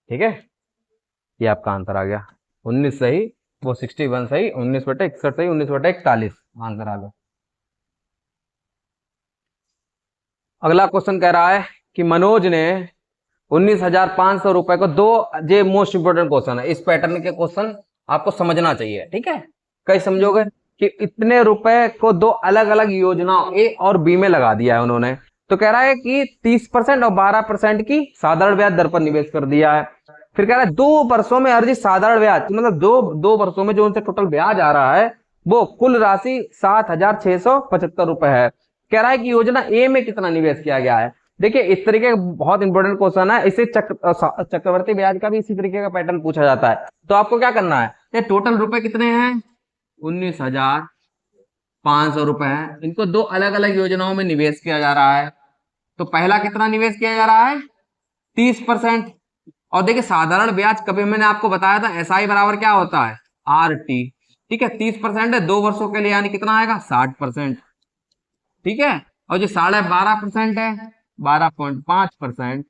ठीक है, ये आपका आंसर आ गया। 19 सही, वो 61 सही, 19/61 सही, 19/41 आंसर आ गया। अगला क्वेश्चन कह रहा है कि मनोज ने 19,500 रुपए को दो, ये मोस्ट इंपोर्टेंट क्वेश्चन है, इस पैटर्न के क्वेश्चन आपको समझना चाहिए, ठीक है। कई समझोगे कि इतने रुपए को दो अलग अलग योजनाओं ए और बी में लगा दिया है उन्होंने। तो कह रहा है कि 30% और 12% की साधारण ब्याज दर पर निवेश कर दिया है। फिर कह रहा है 2 वर्षों में अर्जित साधारण ब्याज, मतलब दो वर्षों में जो उनसे टोटल ब्याज आ रहा है वो कुल राशि 7,675 रुपए है। कह रहा है कि योजना ए में कितना निवेश किया गया है। देखिए इस तरीके का बहुत इंपॉर्टेंट क्वेश्चन है, इसे चक्रवर्ती ब्याज का भी इसी तरीके का पैटर्न पूछा जाता है। तो आपको क्या करना है, ये टोटल रुपए कितने हैं, 19,500 रुपए हैं, इनको दो अलग अलग योजनाओं में निवेश किया जा रहा है। तो पहला कितना निवेश किया जा रहा है, 30%। और देखिए साधारण ब्याज कभी मैंने आपको बताया था एसआई बराबर क्या होता है, आरटी, ठीक है। 30% है 2 वर्षों के लिए, यानी कितना आएगा 60%, ठीक है। और जो 12.5% है 12.5%,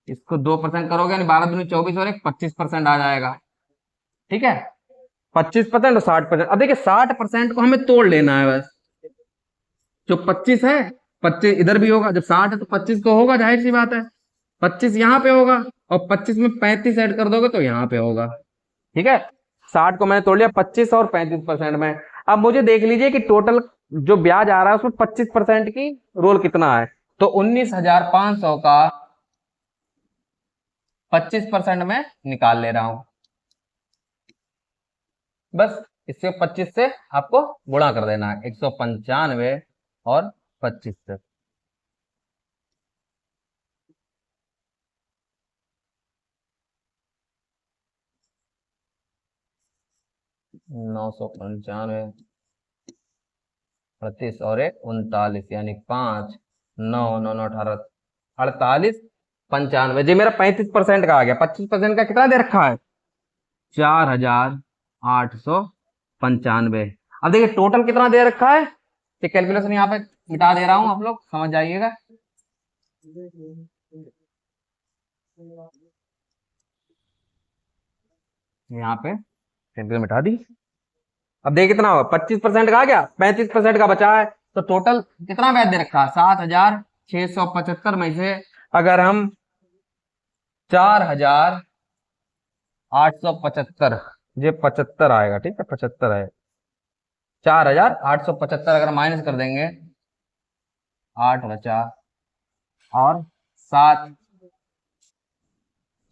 इसको 2% करोगे यानी 12 दूनी 24 और एक 25% आ जाएगा, ठीक है। 25% और 60%। अब देखिए 60% को हमें तोड़ लेना है बस, जो 25 है 25 इधर भी होगा, जब 60 है तो 25 को होगा, जाहिर सी बात है 25 यहाँ पे होगा, और 25 में 35 ऐड कर दोगे तो यहाँ पे होगा, ठीक है। 60 को मैंने तोड़ लिया 25 और 35% में। अब मुझे देख लीजिए कि टोटल जो ब्याज आ रहा है उसमें 25% की रोल कितना है। तो 19,500 का 25% में निकाल ले रहा हूं, बस इससे 25 से आपको गुणा कर देना है, 195 और 25 से। नौ सौ 35 और 39 यानी 5 9 9 9 18 48 95, जी मेरा 35% का आ गया। 25% का कितना दे रखा है, 4,895। अब देखिए टोटल कितना दे रखा है, तो कैलकुलेशन यहाँ पे मिटा दे रहा हूं, आप लोग समझ जाइएगा। यहाँ पे कैलकुलेशन मिटा दी। अब देखिए कितना हुआ, 25% का आ गया, 35% का बचा है। तो टोटल कितना ब्याज दे रखा है, 7,675 में से अगर हम 4,875, ये 75 आएगा, ठीक है 75 है, 4,875 अगर माइनस कर देंगे, 8 बचा और 7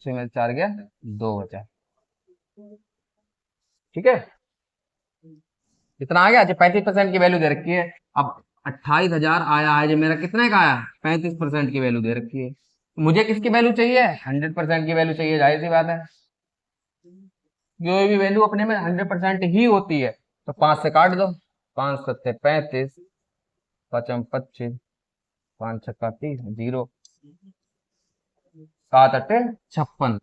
में 4 गया 2 बचा, ठीक है। कितना आ गया, 35% की वैल्यू दे रखी है। अब 28,000 आया है, जो मेरा कितने का आया, 35% की वैल्यू दे रखी है। मुझे किसकी वैल्यू चाहिए, 100% की वैल्यू चाहिए, जाहिर सी बात है, कोई भी वैल्यू अपने में 100% ही होती है। तो 5 से काट दो, 5 7 35, 5 25, 5 6 30, 0 7 8 56,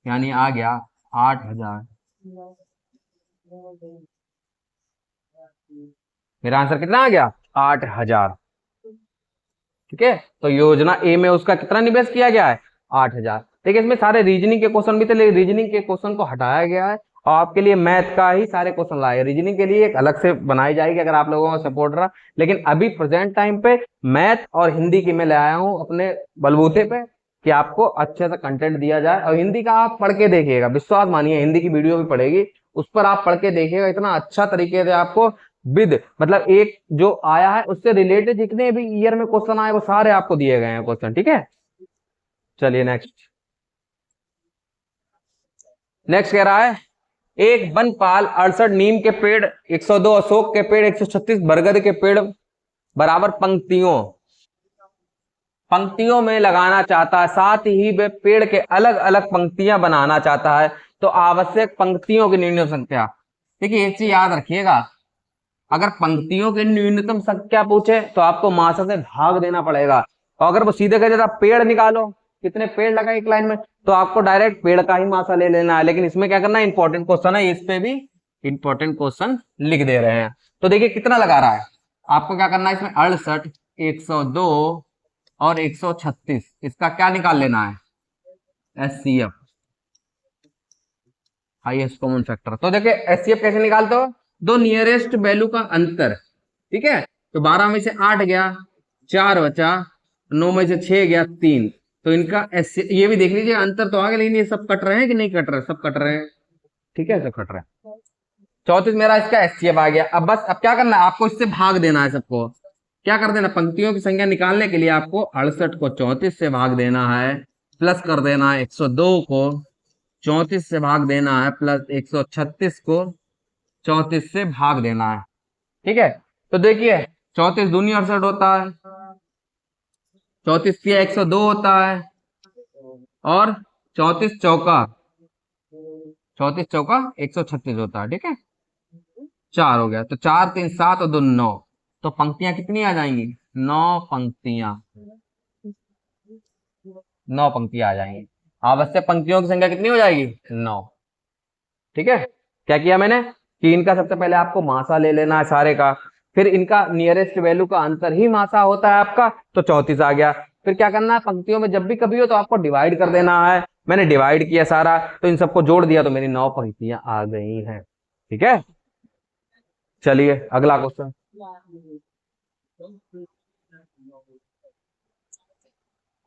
यानी आ गया 8,000। मेरा आंसर कितना आ गया, 8,000, ठीक है। तो योजना ए में उसका कितना निवेश किया गया है, 8,000। देखिए इसमें सारे रीजनिंग के क्वेश्चन भी थे, लेकिन रीजनिंग के क्वेश्चन को हटाया गया है और आपके लिए मैथ का ही सारे क्वेश्चन लाए। रीजनिंग के लिए एक अलग से बनाई जाएगी अगर आप लोगों का सपोर्ट रहा, लेकिन अभी प्रेजेंट टाइम पे मैथ और हिंदी की मैं ले आया हूं अपने बलबूते पे कि आपको अच्छे से कंटेंट दिया जाए। और हिंदी का आप पढ़ के देखिएगा, विश्वास मानिए, हिंदी की वीडियो भी पड़ेगी, उस पर आप पढ़ के देखिएगा, इतना अच्छा तरीके से आपको विद मतलब एक जो आया है उससे रिलेटेड जितने भी ईयर में क्वेश्चन आए वो सारे आपको दिए गए हैं क्वेश्चन, ठीक है। चलिए नेक्स्ट कह रहा है, एक वनपाल 68 नीम के पेड़, 102 अशोक के पेड़, 136 बरगद के पेड़ बराबर पंक्तियों में लगाना चाहता है, साथ ही वे पेड़ के अलग अलग पंक्तियां बनाना चाहता है। तो आवश्यक पंक्तियों की न्यूनतम संख्या। देखिए एक चीज याद रखिएगा, अगर पंक्तियों की न्यूनतम संख्या पूछे तो आपको मासा से भाग देना पड़ेगा, और अगर वो सीधे कह देता पेड़ निकालो, कितने पेड़ लगाए एक लाइन में, तो आपको डायरेक्ट पेड़ का ही मासा ले लेना है। लेकिन इसमें क्या करना है, इंपॉर्टेंट क्वेश्चन है, इस पे भी इंपॉर्टेंट क्वेश्चन लिख दे रहे हैं। तो देखिए कितना लगा रहा है, आपको क्या करना है, इसमें 68, 102 और 136, इसका क्या निकाल लेना है, HCF, हाईएस्ट कॉमन फैक्टर। तो देखिए HCF कैसे निकालते हो, दो नियरेस्ट वैल्यू का अंतर, ठीक है। तो 12 में से 8 गया, 4 बचा, 9 में से 6 गया, 3। तो इनका ये भी देख लीजिए अंतर तो आ गया, लेकिन ये सब कट रहे हैं कि नहीं कट रहे, सब कट रहे हैं, ठीक है, सब कट रहे हैं। 34 मेरा इसका HCF आ गया। अब बस अब क्या करना है, आपको इससे भाग देना है सबको। क्या कर देना, पंक्तियों की संख्या निकालने के लिए आपको 68 को 34 से भाग देना है, प्लस कर देना है 102 को 34 से भाग देना है, प्लस 136 को 34 से भाग देना है, ठीक है। तो देखिए 34 दूनी 68 होता है, 34 पिया 102 होता है, और 34 चौका 136 होता है, ठीक है। 4 हो गया, तो 4 3 7 और 2 9। तो पंक्तियां कितनी आ जाएंगी, 9 पंक्तियां, 9 पंक्तियां आ जाएंगी। आवश्यक पंक्तियों की संख्या कितनी हो जाएगी, 9, ठीक है। क्या किया मैंने कि इनका सबसे पहले आपको मासा ले लेना है सारे का, फिर इनका नियरेस्ट वैल्यू का अंतर ही मासा होता है आपका, तो 34 आ गया। फिर क्या करना है, पंक्तियों में जब भी कभी हो तो आपको डिवाइड कर देना है। मैंने डिवाइड किया सारा, तो इन सबको जोड़ दिया तो मेरी 9 पंक्तियां आ गई हैं, ठीक है। चलिए अगला क्वेश्चन।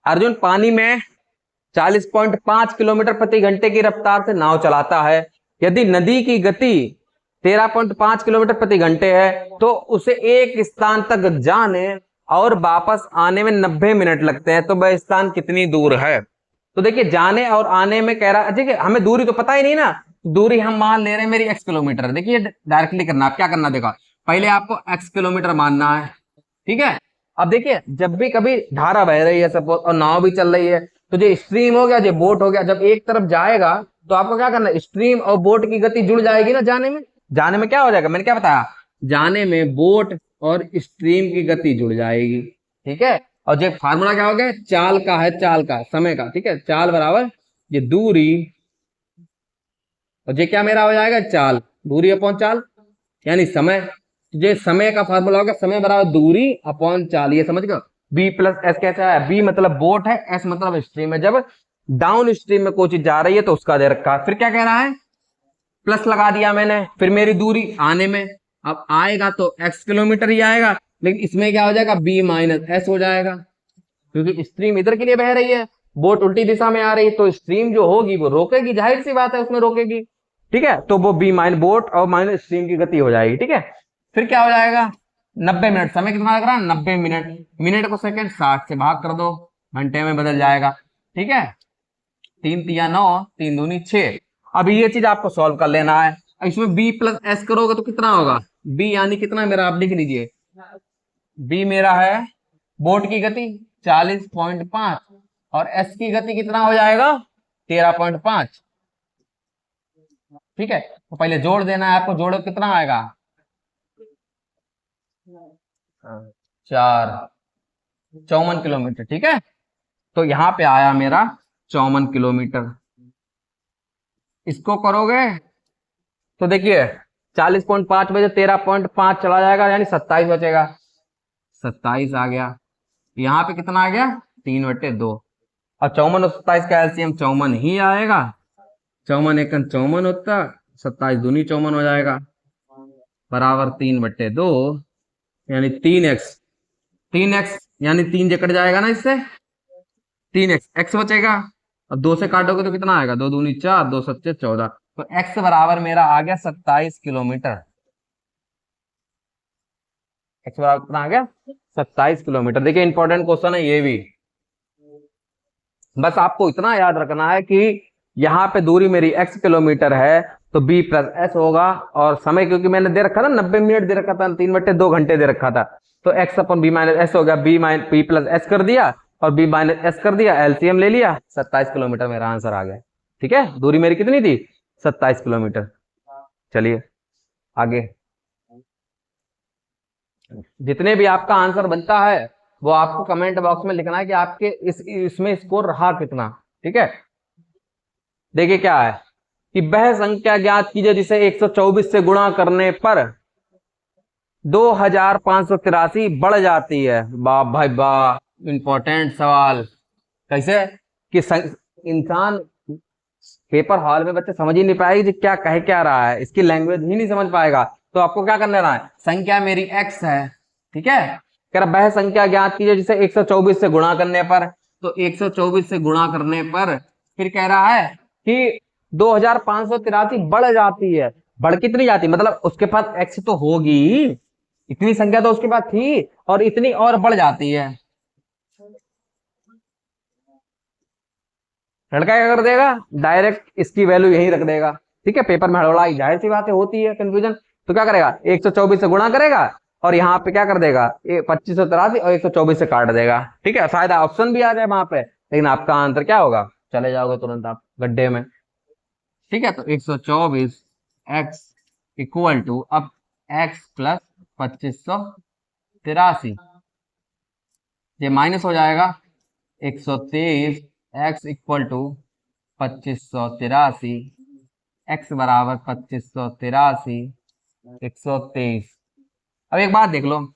अर्जुन पानी में 40.5 किलोमीटर प्रति घंटे की रफ्तार से नाव चलाता है। यदि नदी की गति 13.5 किलोमीटर प्रति घंटे है तो उसे एक स्थान तक जाने और वापस आने में 90 मिनट लगते हैं, तो वह स्थान कितनी दूर है। तो देखिए जाने और आने में कह रहा है, ठीक है, हमें दूरी तो पता ही नहीं ना, दूरी हम मान ले रहे हैं मेरी x किलोमीटर। देखिए डायरेक्टली करना, आप क्या करना, देखो पहले आपको x किलोमीटर मानना है, ठीक है। अब देखिए जब भी कभी धारा बह रही है सपोज और नाव भी चल रही है, तो जो स्ट्रीम हो गया, जो बोट हो गया, जब एक तरफ जाएगा तो आपको क्या करना है, स्ट्रीम और बोट की गति जुड़ जाएगी ना जाने में। जाने में क्या हो जाएगा, मैंने क्या बताया, जाने में बोट और स्ट्रीम की गति जुड़ जाएगी, ठीक है। और जो फार्मूला क्या हो गया, चाल का है, चाल का समय का, ठीक है। चाल बराबर ये दूरी, और ये क्या मेरा हो जाएगा, चाल, दूरी अपॉन चाल यानी समय। जो समय का फार्मूला होगा, समय बराबर दूरी अपॉन चाल, ये समझ गए। बी प्लस एस कैसा है, बी मतलब बोट है, एस मतलब स्ट्रीम है। जब डाउन स्ट्रीम में कोई चीज जा रही है तो उसका दे रखा है। फिर क्या कह रहा है, प्लस लगा दिया मैंने, फिर मेरी दूरी आने में, अब आएगा तो x किलोमीटर ही आएगा, लेकिन इसमें क्या हो जाएगा, b माइनस एस हो जाएगा, क्योंकि स्ट्रीम इधर के लिए बह रही है, बोट उल्टी दिशा में आ रही है, तो स्ट्रीम जो होगी वो रोकेगी, जाहिर सी बात है उसमें रोकेगी, ठीक है। तो वो b माइनस बोट और माइनस स्ट्रीम की गति हो जाएगी, ठीक है। फिर क्या हो जाएगा, 90 मिनट, समय कितना लग रहा है, 90 मिनट, मिनट को सेकंड 60 से भाग कर दो, घंटे में बदल जाएगा, ठीक है। 3 तिया 9, 3 दूनी 6। अब ये चीज आपको सॉल्व कर लेना है। इसमें b प्लस एस करोगे तो कितना होगा, b यानी कितना मेरा, आप लिख लीजिए, b मेरा है बोट की गति 40.5 और s की गति कितना हो जाएगा, 13.5, ठीक है। तो पहले जोड़ देना है आपको, जोड़ो कितना आएगा, 54 किलोमीटर, ठीक है। तो यहां पे आया मेरा 54 किलोमीटर। इसको करोगे तो देखिए 40.5 में 13.5 चला जाएगा, यानी 27 बचेगा, 27 आ गया। यहाँ पे कितना आ गया, 3/2, और 54 और 27 का एलसीएम 54 ही आएगा। 54 एक 54 होता, 27 दूनी 54 हो जाएगा, बराबर 3/2 यानी 3x, 3x यानी 3 जे कट जाएगा ना इससे, 3x, x बचेगा, और 2 से काटोगे तो कितना आएगा, 2 दूनी 4, 2 सच्चे 14। तो x बराबर मेरा आ गया 27 किलोमीटर, x बराबर कितना आ गया, 27 किलोमीटर। देखिए इंपॉर्टेंट क्वेश्चन है ये भी, बस आपको इतना याद रखना है कि यहाँ पे दूरी मेरी x किलोमीटर है तो b प्लस एस होगा, और समय क्योंकि मैंने दे रखा था 90 मिनट दे रखा था, 3/2 घंटे दे रखा था, तो x अपन b माइनस एस हो गया, b प्लस एस कर दिया और b माइनस एस कर दिया, एलसीएम ले लिया, 27 किलोमीटर मेरा आंसर आ गया, ठीक है। दूरी मेरी कितनी थी, 27 किलोमीटर। चलिए आगे, जितने भी आपका आंसर बनता है वो आपको कमेंट बॉक्स में लिखना है कि आपके इसमें स्कोर रहा कितना, ठीक है। देखिए क्या है कि वह संख्या ज्ञात कीजिए जिसे 124 से गुणा करने पर 2583 बढ़ जाती है। वाह भाई वाह, इंपॉर्टेंट सवाल। कैसे कि इंसान पेपर हॉल में बच्चे समझ ही नहीं पाएगी कि क्या कह क्या रहा है, इसकी लैंग्वेज ही नहीं समझ पाएगा। तो आपको क्या कर लेना है, संख्या मेरी x है, ठीक है, कह रहा वह संख्या ज्ञात कीजिए जिसे 124 से गुणा करने पर, तो 124 से गुणा करने पर फिर कह रहा है कि 2583 बढ़ जाती है। बढ़ कितनी जाती, मतलब उसके पास x तो होगी, इतनी संख्या तो उसके पास थी और इतनी और बढ़ जाती है। लड़का क्या कर देगा, डायरेक्ट इसकी वैल्यू यही रख देगा, ठीक है। पेपर में हड़बड़ाई जाहिर सी बात है, होती है कंफ्यूजन। तो क्या करेगा, 124 से गुणा करेगा और यहाँ पे क्या कर देगा, 2583 और 124 से काट देगा, ठीक है। शायद ऑप्शन भी आ जाए वहां पे, लेकिन आपका आंसर क्या होगा, चले जाओगे तुरंत आप गड्ढे में, ठीक है। तो 124 x इक्वल टू, अब x प्लस 2583, ये माइनस हो जाएगा, 123 x इक्वल टू 2583, x बराबर 2583, 123। अब एक बात देख लो,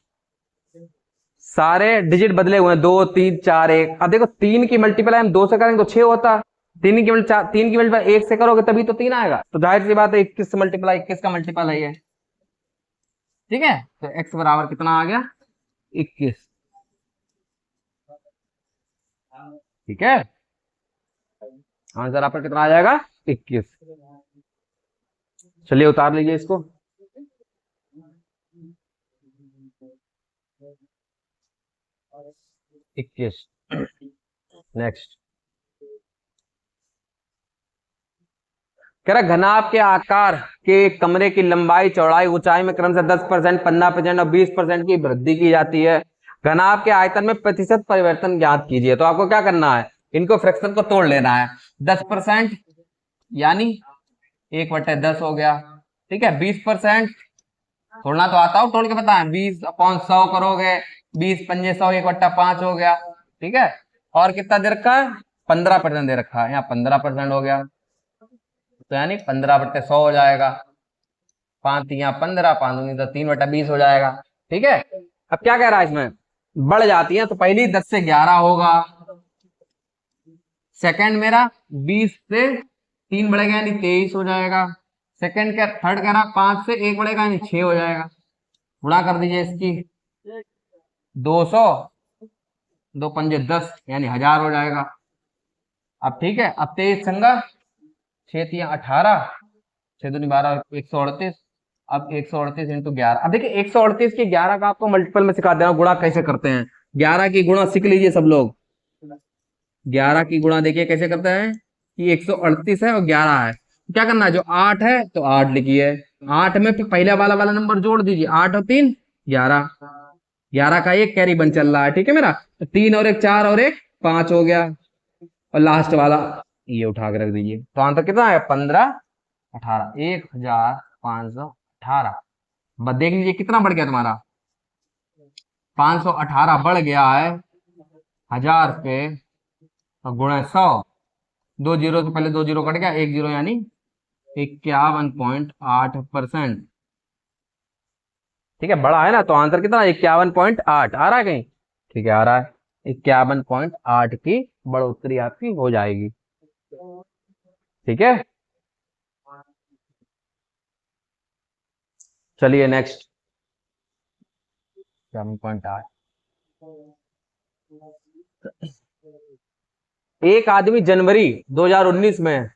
सारे डिजिट बदले हुए हैं, 2 3 4 1। अब देखो 3 की मल्टीप्लाई हम 2 से करेंगे तो 6 होता, 3 की मल्टीप्लाई 1 से करोगे तभी तो 3 आएगा। तो जाहिर सी बात है 21 से मल्टीप्लाई 21 का मल्टीप्लाई है, ठीक है। तो x बराबर कितना आ गया, 21, ठीक है। आंसर आपका कितना आ जाएगा, 21। चलिए उतार लीजिए इसको। नेक्स्ट कह रहा घनाभ के आकार के कमरे की लंबाई चौड़ाई ऊंचाई में क्रम से 10%, 15% और 20% की वृद्धि की जाती है। घनाभ के आयतन में प्रतिशत परिवर्तन ज्ञात कीजिए। तो आपको क्या करना है, इनको फ्रैक्शन को तोड़ लेना है। 10% यानी 1/10 हो गया, ठीक है। 20% तोड़ना तो आता हो, तोड़ के बताएं, 20/100 करोगे, 20 पंजे 100, 1/5 हो गया, ठीक है। और कितना दे रखा है, 15% दे रखा है, यहाँ 15% हो गया, तो यानी 15/100 हो जाएगा। 5 या 15, 5 दूनी तो 3/20 हो जाएगा, ठीक है। अब क्या कह रहा है, इसमें बढ़ जाती है, तो पहली 10 से 11 होगा, सेकंड मेरा 20 से 3 बढ़ेगा यानी 23 हो जाएगा, सेकंड का थर्ड कह रहा 5 से 1 बढ़ेगा यानी 6 हो जाएगा। गुणा कर दीजिए इसकी, 200, 2 पंजे 10 यानी 1000 हो जाएगा। अब ठीक है, अब 23 संगा 6 3 18, 6 दूनी 12, 138। अब 138 इंटू 11, अब देखिए 138 के 11 का आपको मल्टीपल में सिखा दे रहा हूं, गुणा कैसे करते हैं। 11 की गुणा सीख लीजिए सब लोग। 11 की गुणा देखिए कैसे करते हैं कि 138 है और 11 है, क्या करना है, जो 8 है तो 8 लिखिए, 8 में फिर पहले वाला नंबर जोड़ दीजिए, 8 और 3 11, 11 का एक कैरी बन चल रहा है, ठीक है मेरा। 3 और 1 4 और 1 5 हो गया, और लास्ट वाला ये उठा के रख दीजिए। तो आंसर कितना है, 1518, 1518। बस देख लीजिए कितना बढ़ गया तुम्हारा, 518 बढ़ गया है 1000 पे, और गुणा 100, 2 जीरो से पहले 2 जीरो कट गया, 1 जीरो यानी 51.8%, ठीक है। बड़ा है ना, तो आंसर कितना, 51.8 आ रहा है कहीं, ठीक है आ रहा है, 51.8 की बढ़ोतरी आपकी हो जाएगी, ठीक है। चलिए नेक्स्ट, 51.8। एक आदमी जनवरी 2019 में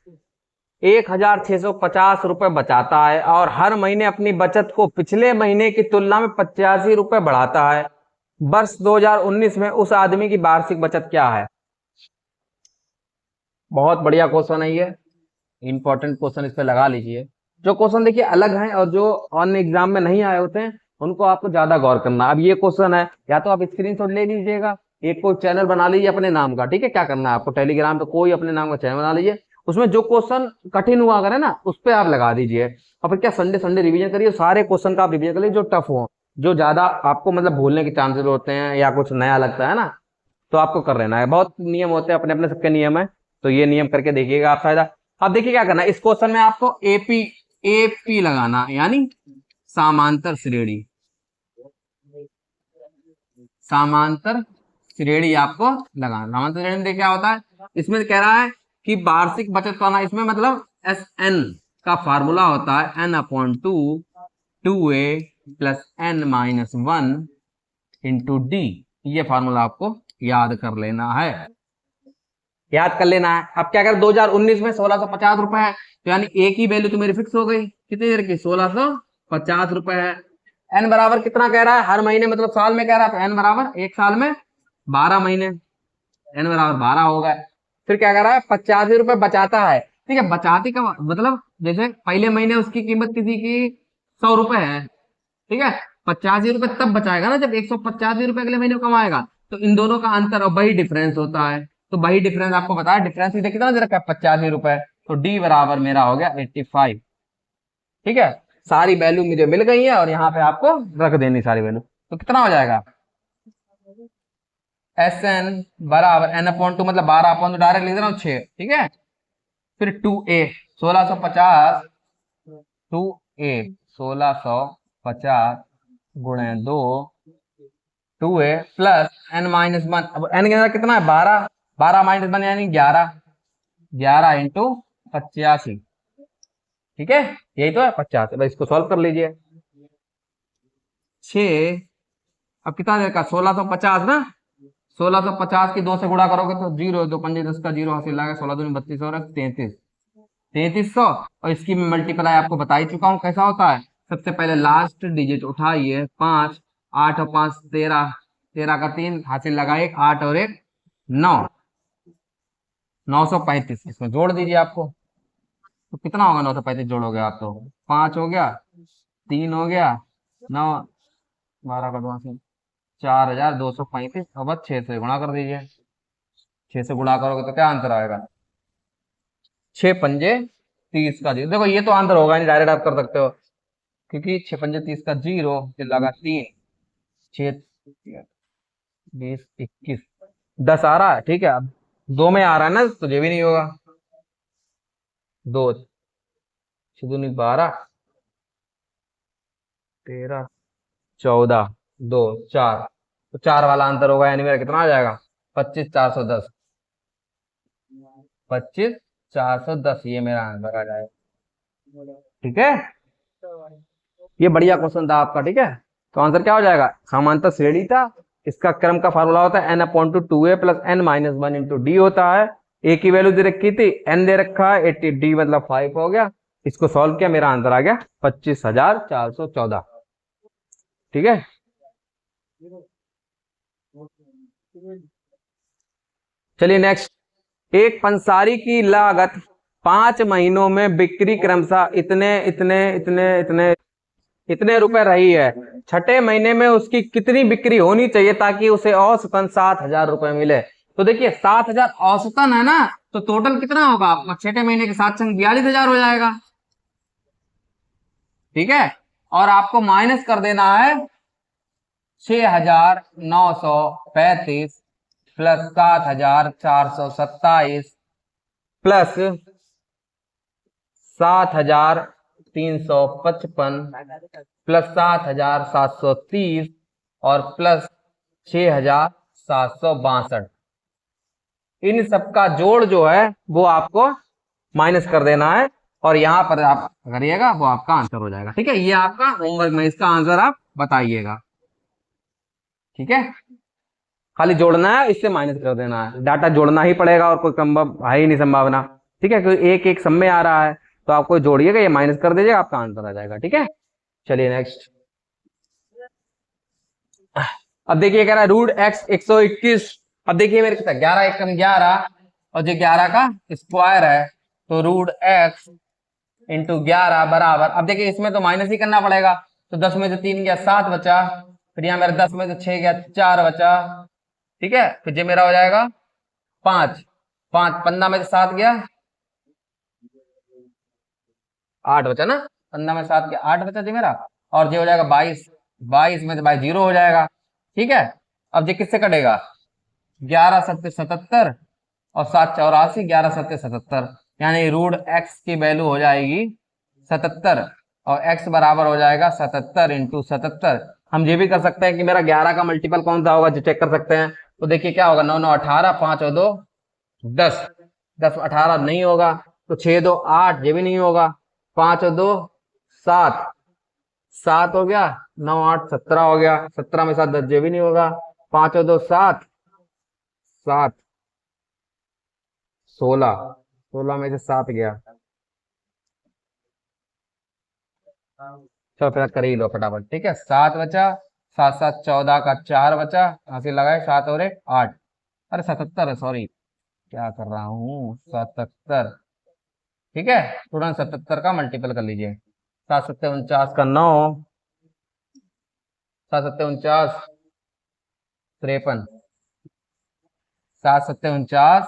1650 रुपए बचाता है और हर महीने अपनी बचत को पिछले महीने की तुलना में 85 रुपए बढ़ाता है। वर्ष 2019 में उस आदमी की वार्षिक बचत क्या है। बहुत बढ़िया क्वेश्चन है ये, इंपॉर्टेंट क्वेश्चन, इस पे लगा लीजिए। जो क्वेश्चन देखिए अलग हैं और जो ऑन एग्जाम में नहीं आए होते हैं उनको आपको ज्यादा गौर करना। अब ये क्वेश्चन है, या तो आप स्क्रीनशॉट ले लीजिएगा, एक कोई चैनल बना लीजिए अपने नाम का, ठीक है। क्या करना है आपको, टेलीग्राम पे कोई अपने नाम का चैनल बना लीजिए, उसमें जो क्वेश्चन कठिन हुआ करे ना उस पर आप लगा दीजिए, और फिर क्या संडे रिवीजन करिए, सारे क्वेश्चन का आप रिवीजन करिए जो टफ हो, जो ज्यादा आपको मतलब भूलने के चांसेस होते हैं या कुछ नया लगता है ना, तो आपको कर लेना है। बहुत नियम होते हैं, अपने अपने सबके नियम है, तो ये नियम करके देखिएगा आप फायदा। अब देखिए क्या करना है, इस क्वेश्चन में आपको एपी लगाना, यानी समांतर श्रेणी, समांतर श्रेणी आपको लगाना। समांतर श्रेणी में क्या होता है, इसमें कह रहा है कि वार्षिक बचत करना, इसमें मतलब एस एन का फार्मूला होता है n/2 2a plus n-1 into D. ये फार्मूला आपको याद कर लेना है, याद कर लेना है। अब क्या कर, 2019 में 1650 रुपए है, तो यानी एक ही वैल्यू तो मेरी फिक्स हो गई, कितनी देर की, 1650 रुपए है। एन बराबर कितना कह रहा है, हर महीने मतलब साल में कह रहा है, तो एन बराबर एक साल में 12 महीने, एन बराबर 12 हो गए। फिर क्या कर रहा है, 85 रुपए बचाता है। ठीक है, बचाती का मतलब जैसे पहले महीने उसकी कीमत किसी की 100 रुपए है, ठीक है, 85 रुपए तब बचाएगा ना जब 185 रुपए अगले महीने कमाएगा। तो इन दोनों का अंतर और वही डिफरेंस होता है, तो वही डिफरेंस आपको बताया, डिफरेंस सीधे कितना दे रखा है, 85 रुपए। तो डी बराबर मेरा हो गया 85। ठीक है, सारी वैल्यू मुझे मिल गई है और यहाँ पे आपको रख देनी सारी वैल्यू। तो कितना हो जाएगा, एस एन बराबर n/2 मतलब 12/2 डायरेक्ट लिख दे रहा हूँ 6। ठीक है, फिर 2a 1650 2a 1650 गुणे 2 2a प्लस n-1। अब n कितना है, 12, 12 - 1 यानी 11, 11 इंटू 85। ठीक है, यही तो है 50। अब इसको सॉल्व कर लीजिए। 6 अब कितना देर का, 1650 ना, 1650 की 2 से गुणा करोगे तो 0, 2 पंजे 10 का 0 हासिल लाएगा, 16 दूनी 32 और 33, 3300। और इसकी मैं मल्टीप्लाई आपको बता ही चुका हूँ कैसा होता है। सबसे पहले लास्ट डिजिट उठाइए 5, 8 और 5 13, 13 का 3 हासिल लगा 1, 8 और 1 9, 935 इसमें जोड़ दीजिए आपको। तो कितना होगा, 935 जोड़ोगे आप तो 5 हो गया, 3 हो गया, 9 12 का 2 4235। और बस 6 से गुणा कर दीजिए, 6 से गुणा करोगे तो क्या आंसर आएगा, 6 पंजे 30 का 0। देखो ये तो आंसर होगा नहीं, डायरेक्ट आप कर सकते हो, क्योंकि 6 पंजे 30 का 0 लगा 3, 6 20 21 10 आ रहा है। ठीक है, अब 2 में आ रहा है ना, तो ये भी नहीं होगा, 2 6 दूनी 12 13 14 2 4, तो 4 वाला आंसर होगा, यानी मेरा कितना आ जाएगा, 25,410, 25,410 ये मेरा आंसर आ जाएगा। ठीक है, ये बढ़िया क्वेश्चन था आपका। ठीक है, तो आंसर क्या हो जाएगा, समांतर श्रेणी था, इसका क्रम का फार्मूला होता है n/2 2a plus n-1 into D होता है। ए की वैल्यू दे रखी थी, n दे रखा है 80, डी मतलब 5 हो गया। इसको सॉल्व किया, मेरा आंसर आ गया 25,414। ठीक है, चलिए नेक्स्ट। एक पंसारी की लागत 5 महीनों में बिक्री क्रमशः इतने इतने इतने इतने इतने रुपए रही है। छठे महीने में उसकी कितनी बिक्री होनी चाहिए ताकि उसे औसतन 7,000 रुपए मिले। तो देखिए 7,000 औसतन है ना, तो टोटल कितना होगा आपका, छठे महीने के 7 संग 42,000 हो जाएगा। ठीक है, और आपको माइनस कर देना है 6,935 प्लस 7,427 प्लस 7,355 प्लस 7,730 और प्लस 6,762। इन सबका जोड़ जो है वो आपको माइनस कर देना है, और यहां पर आप करिएगा, वो आपका आंसर हो जाएगा। ठीक है, ये आपका होमवर्क में, इसका आंसर आप बताइएगा। ठीक है, खाली जोड़ना है, इससे माइनस कर देना है, डाटा जोड़ना ही पड़ेगा और कोई संभव है ही नहीं संभावना। ठीक है, क्योंकि एक एक सब में आ रहा है, तो आपको जोड़िएगा, ये माइनस कर दीजिएगा, आपका आंसर आ जाएगा। ठीक है, चलिए नेक्स्ट। अब देखिए कह रहा है रूट x 121। अब देखिए मेरे कितना, 11 एकम 11 और जो 11 का स्क्वायर है, तो रूट x इंटू 11 बराबर, अब देखिए इसमें तो माइनस ही करना पड़ेगा, तो 10 में से 3 गया 7 बचा, फिर यहाँ मेरा 10 में से 6 गया 4 बचा। ठीक है, फिर जो मेरा हो जाएगा 5 5 15 में से 7 गया 8 बचा ना, 15 में 7 गया 8 बचा जी मेरा, और जो हो जाएगा 22 22 में से 22 0 हो जाएगा। ठीक है, अब ये किससे कटेगा, 11 7 77 और 7 84, 11 7 77, यानी रूट x की वैल्यू हो जाएगी 77 और x बराबर हो जाएगा 77 इंटू 77। हम ये भी कर सकते हैं कि मेरा 11 का मल्टीपल कौन सा होगा, जो चेक कर सकते हैं। तो देखिए क्या होगा, 9 9 18, 5 और 2 10, 10 18 नहीं होगा, तो 6 2 8, ये भी नहीं होगा, 5 और 2 7, 7 हो गया, 9 8 17 हो गया, 17 में 7 10, ये भी नहीं होगा, 5 और 2 7, 7 16, 16 में से 7 गया। चलो फिर कर ही लो फटाफट, ठीक है। 7 बचा, 7 7 14 का 4 बचा, हंसी लगाए, 7 और 1 8, अरे 77 है, सॉरी क्या कर रहा हूँ, 77, ठीक है। तुरंत 77 का मल्टीपल कर लीजिए, 7 7 49 का 9, 7 7 49 53, 7 7 49,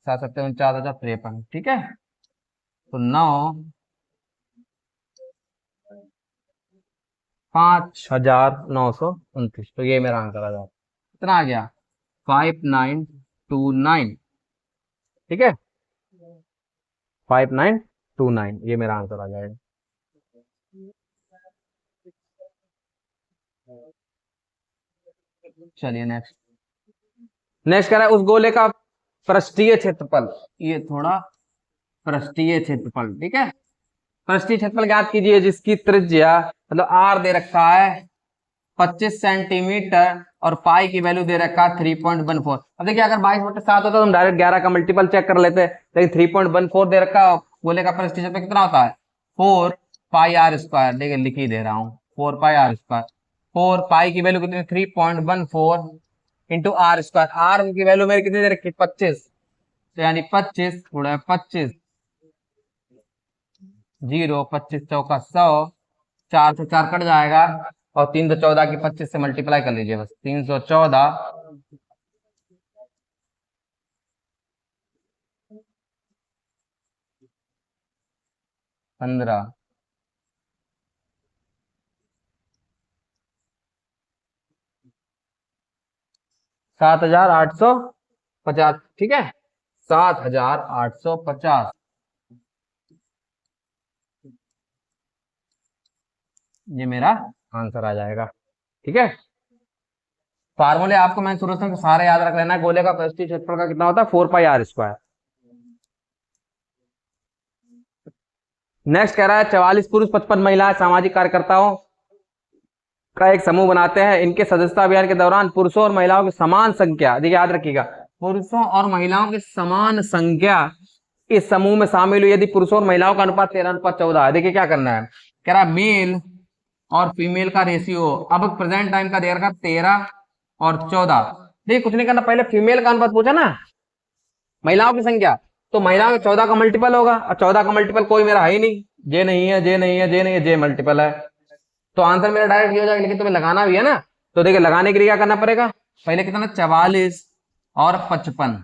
7 7 49 53, ठीक है। तो 9 5929, तो ये मेरा आंसर आ जाएगा। कितना आ गया, 5929, ठीक है, 5929, ये मेरा आंसर आ जाएगा। चलिए नेक्स्ट। नेक्स्ट कह रहा है उस गोले का पृष्ठीय क्षेत्रफल, ये थोड़ा पृष्ठीय क्षेत्रफल, ठीक है। पृष्ठीय क्षेत्रफल ज्ञात कीजिए जिसकी त्रिज्या मतलब आर दे रखा है 25 सेंटीमीटर और पाई की वैल्यू दे रखा है 3.14। अब देखिए अगर 22/7 होता तो हम डायरेक्ट 11 का मल्टीपल चेक कर लेते, लेकिन 3.14 दे रखा है, गोले का पृष्ठीय क्षेत्रफल कितना होता है 4 पाई आर स्क्वायर, देखिए लिख ही दे रहा हूँ 4 पाई आर स्क्वायर। 4 पाई की वैल्यू कितनी 3.14 इंटू आर स्क्वायर, आर की वैल्यू मेरी कितनी दे रखी 25, तो यानी 25 गुणा 25, 0 25 चौका 100, 4 से 4 कट जाएगा, और 3 तो 14 की 25 से मल्टीप्लाई कर लीजिए, बस 314 15, 7850, ठीक है, 7850, ये मेरा आंसर आ जाएगा, ठीक है। फार्मूले आपको मैं शुरू से सारे याद रख लेना है। गोले का पृष्ठीय क्षेत्रफल का कितना होता है 4 पाई आर स्क्वायर। नेक्स्ट कह रहा है 44 पुरुष 55 महिलाएं सामाजिक कार्यकर्ताओं का एक समूह बनाते हैं, इनके सदस्यता अभियान के दौरान पुरुषों और महिलाओं की समान संख्या, देखिए याद रखिएगा, पुरुषों और महिलाओं की समान संख्या इस समूह में शामिल हुई यदि पुरुषों और महिलाओं का अनुपात 13:14 है। देखिए क्या करना है, कह रहा है मेल और फीमेल का रेशियो, अब प्रेजेंट टाइम का दे रखा 13 और 14, देखिए कुछ नहीं करना, पहले फीमेल का अनुपात पूछा ना, महिलाओं की संख्या, तो महिलाओं में 14 का मल्टीपल होगा, और 14 का मल्टीपल कोई मेरा है ही नहीं, जे नहीं है, जे नहीं है, जे नहीं है, जे मल्टीपल है, तो आंसर मेरा डायरेक्ट ये हो जाएगा। लेकिन तुम्हें लगाना भी है ना, तो देखिए लगाने के लिए क्या करना पड़ेगा, पहले कितना 44 और 55,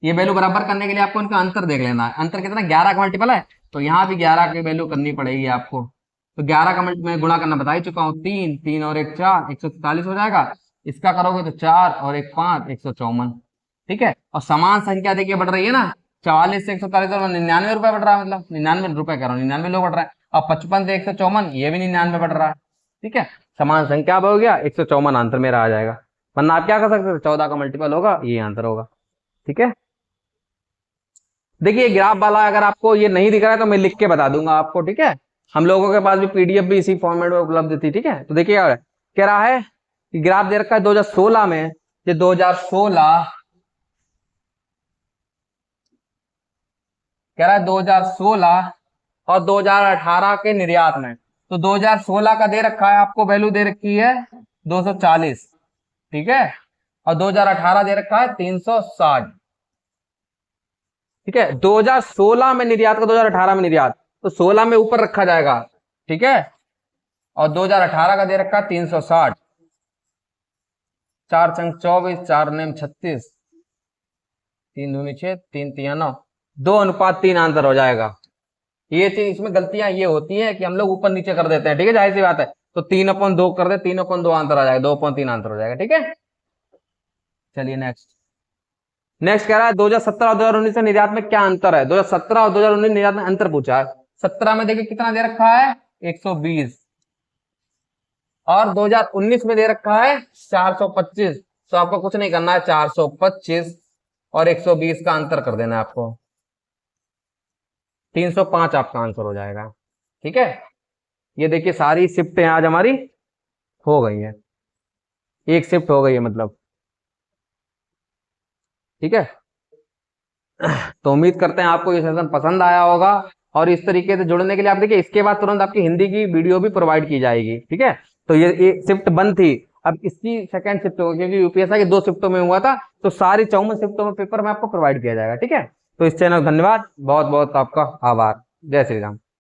ये वैल्यू बराबर करने के लिए आपको इनका अंतर देख लेना है, अंतर कितना 11 का मल्टीपल है, तो यहाँ भी 11 की वैल्यू करनी पड़ेगी आपको, तो 11 का मैं गुणा करना बता ही चुका हूँ, 3 3 और 1 4, 144 हो जाएगा, इसका करोगे तो 4 और 1 5, 154, ठीक है। और समान संख्या देखिए बढ़ रही है ना, 44 से 144 और 99 रुपए बढ़ रहा है, मतलब 99 रुपए कह रहा हूँ, 99 लोग बढ़ रहा है, और 55 से 154 ये भी 99 बढ़ रहा है, ठीक है। समान संख्या हो गया, 154 आंसर मेरा आ जाएगा, वरना आप क्या कर सकते थे 14 का मल्टीपल होगा, ये आंसर होगा, ठीक है। देखिए ग्राफ वाला अगर आपको ये नहीं दिख रहा है तो मैं लिख के बता दूंगा आपको, ठीक है। हम लोगों के पास भी पीडीएफ भी इसी फॉर्मेट में उपलब्ध थी, ठीक है। तो देखिए क्या कह रहा है कि ग्राफ दे रखा है 2016 में, ये 2016 कह रहा है 2016 और 2018 के निर्यात में, तो 2016 का दे रखा है आपको वैल्यू दे रखी है 240, ठीक है, और 2018 दे रखा है 360, ठीक है। 2016 में निर्यात का 2018 में निर्यात, तो 16 में ऊपर रखा जाएगा, ठीक है, और 2018 का दे रखा है 360, 4 संग 24, 4 नेम 36, 3 दूनी 6, 3 तिया 9, 2:3 आंसर हो जाएगा। ये चीज इसमें गलतियां ये होती हैं कि हम लोग ऊपर नीचे कर देते हैं, ठीक है, जाहिर सी बात है, तो 3/2 कर दे, 3/2 आंसर आ जाएगा, 2/3 आंसर हो जाएगा, ठीक है। चलिए नेक्स्ट। नेक्स्ट कह रहा है 2017 और 2019 के निर्यात में क्या अंतर है, 2017 और 2019 निर्यात में अंतर पूछा है। 17 में देखिए कितना दे रखा है 120, और 2019 में दे रखा है 425, तो आपको कुछ नहीं करना है, 425 और 120 का अंतर कर देना है आपको, 305 आपका आंसर हो जाएगा। ठीक है, ये देखिए सारी शिफ्टें आज हमारी हो गई है, एक शिफ्ट हो गई है मतलब। ठीक है, तो उम्मीद करते हैं आपको ये सेशन पसंद आया होगा, और इस तरीके से जुड़ने के लिए आप देखिए इसके बाद तुरंत आपकी हिंदी की वीडियो भी प्रोवाइड की जाएगी। ठीक है, तो ये शिफ्ट बंद थी, अब इसकी सेकंड शिफ्ट होगी, क्योंकि यूपीएससी के 2 शिफ्टों में हुआ था, तो सारी 54 शिफ्टों में पेपर में आपको प्रोवाइड किया जाएगा। ठीक है, तो इस चैनल धन्यवाद, बहुत बहुत आपका आभार। जय श्री राम।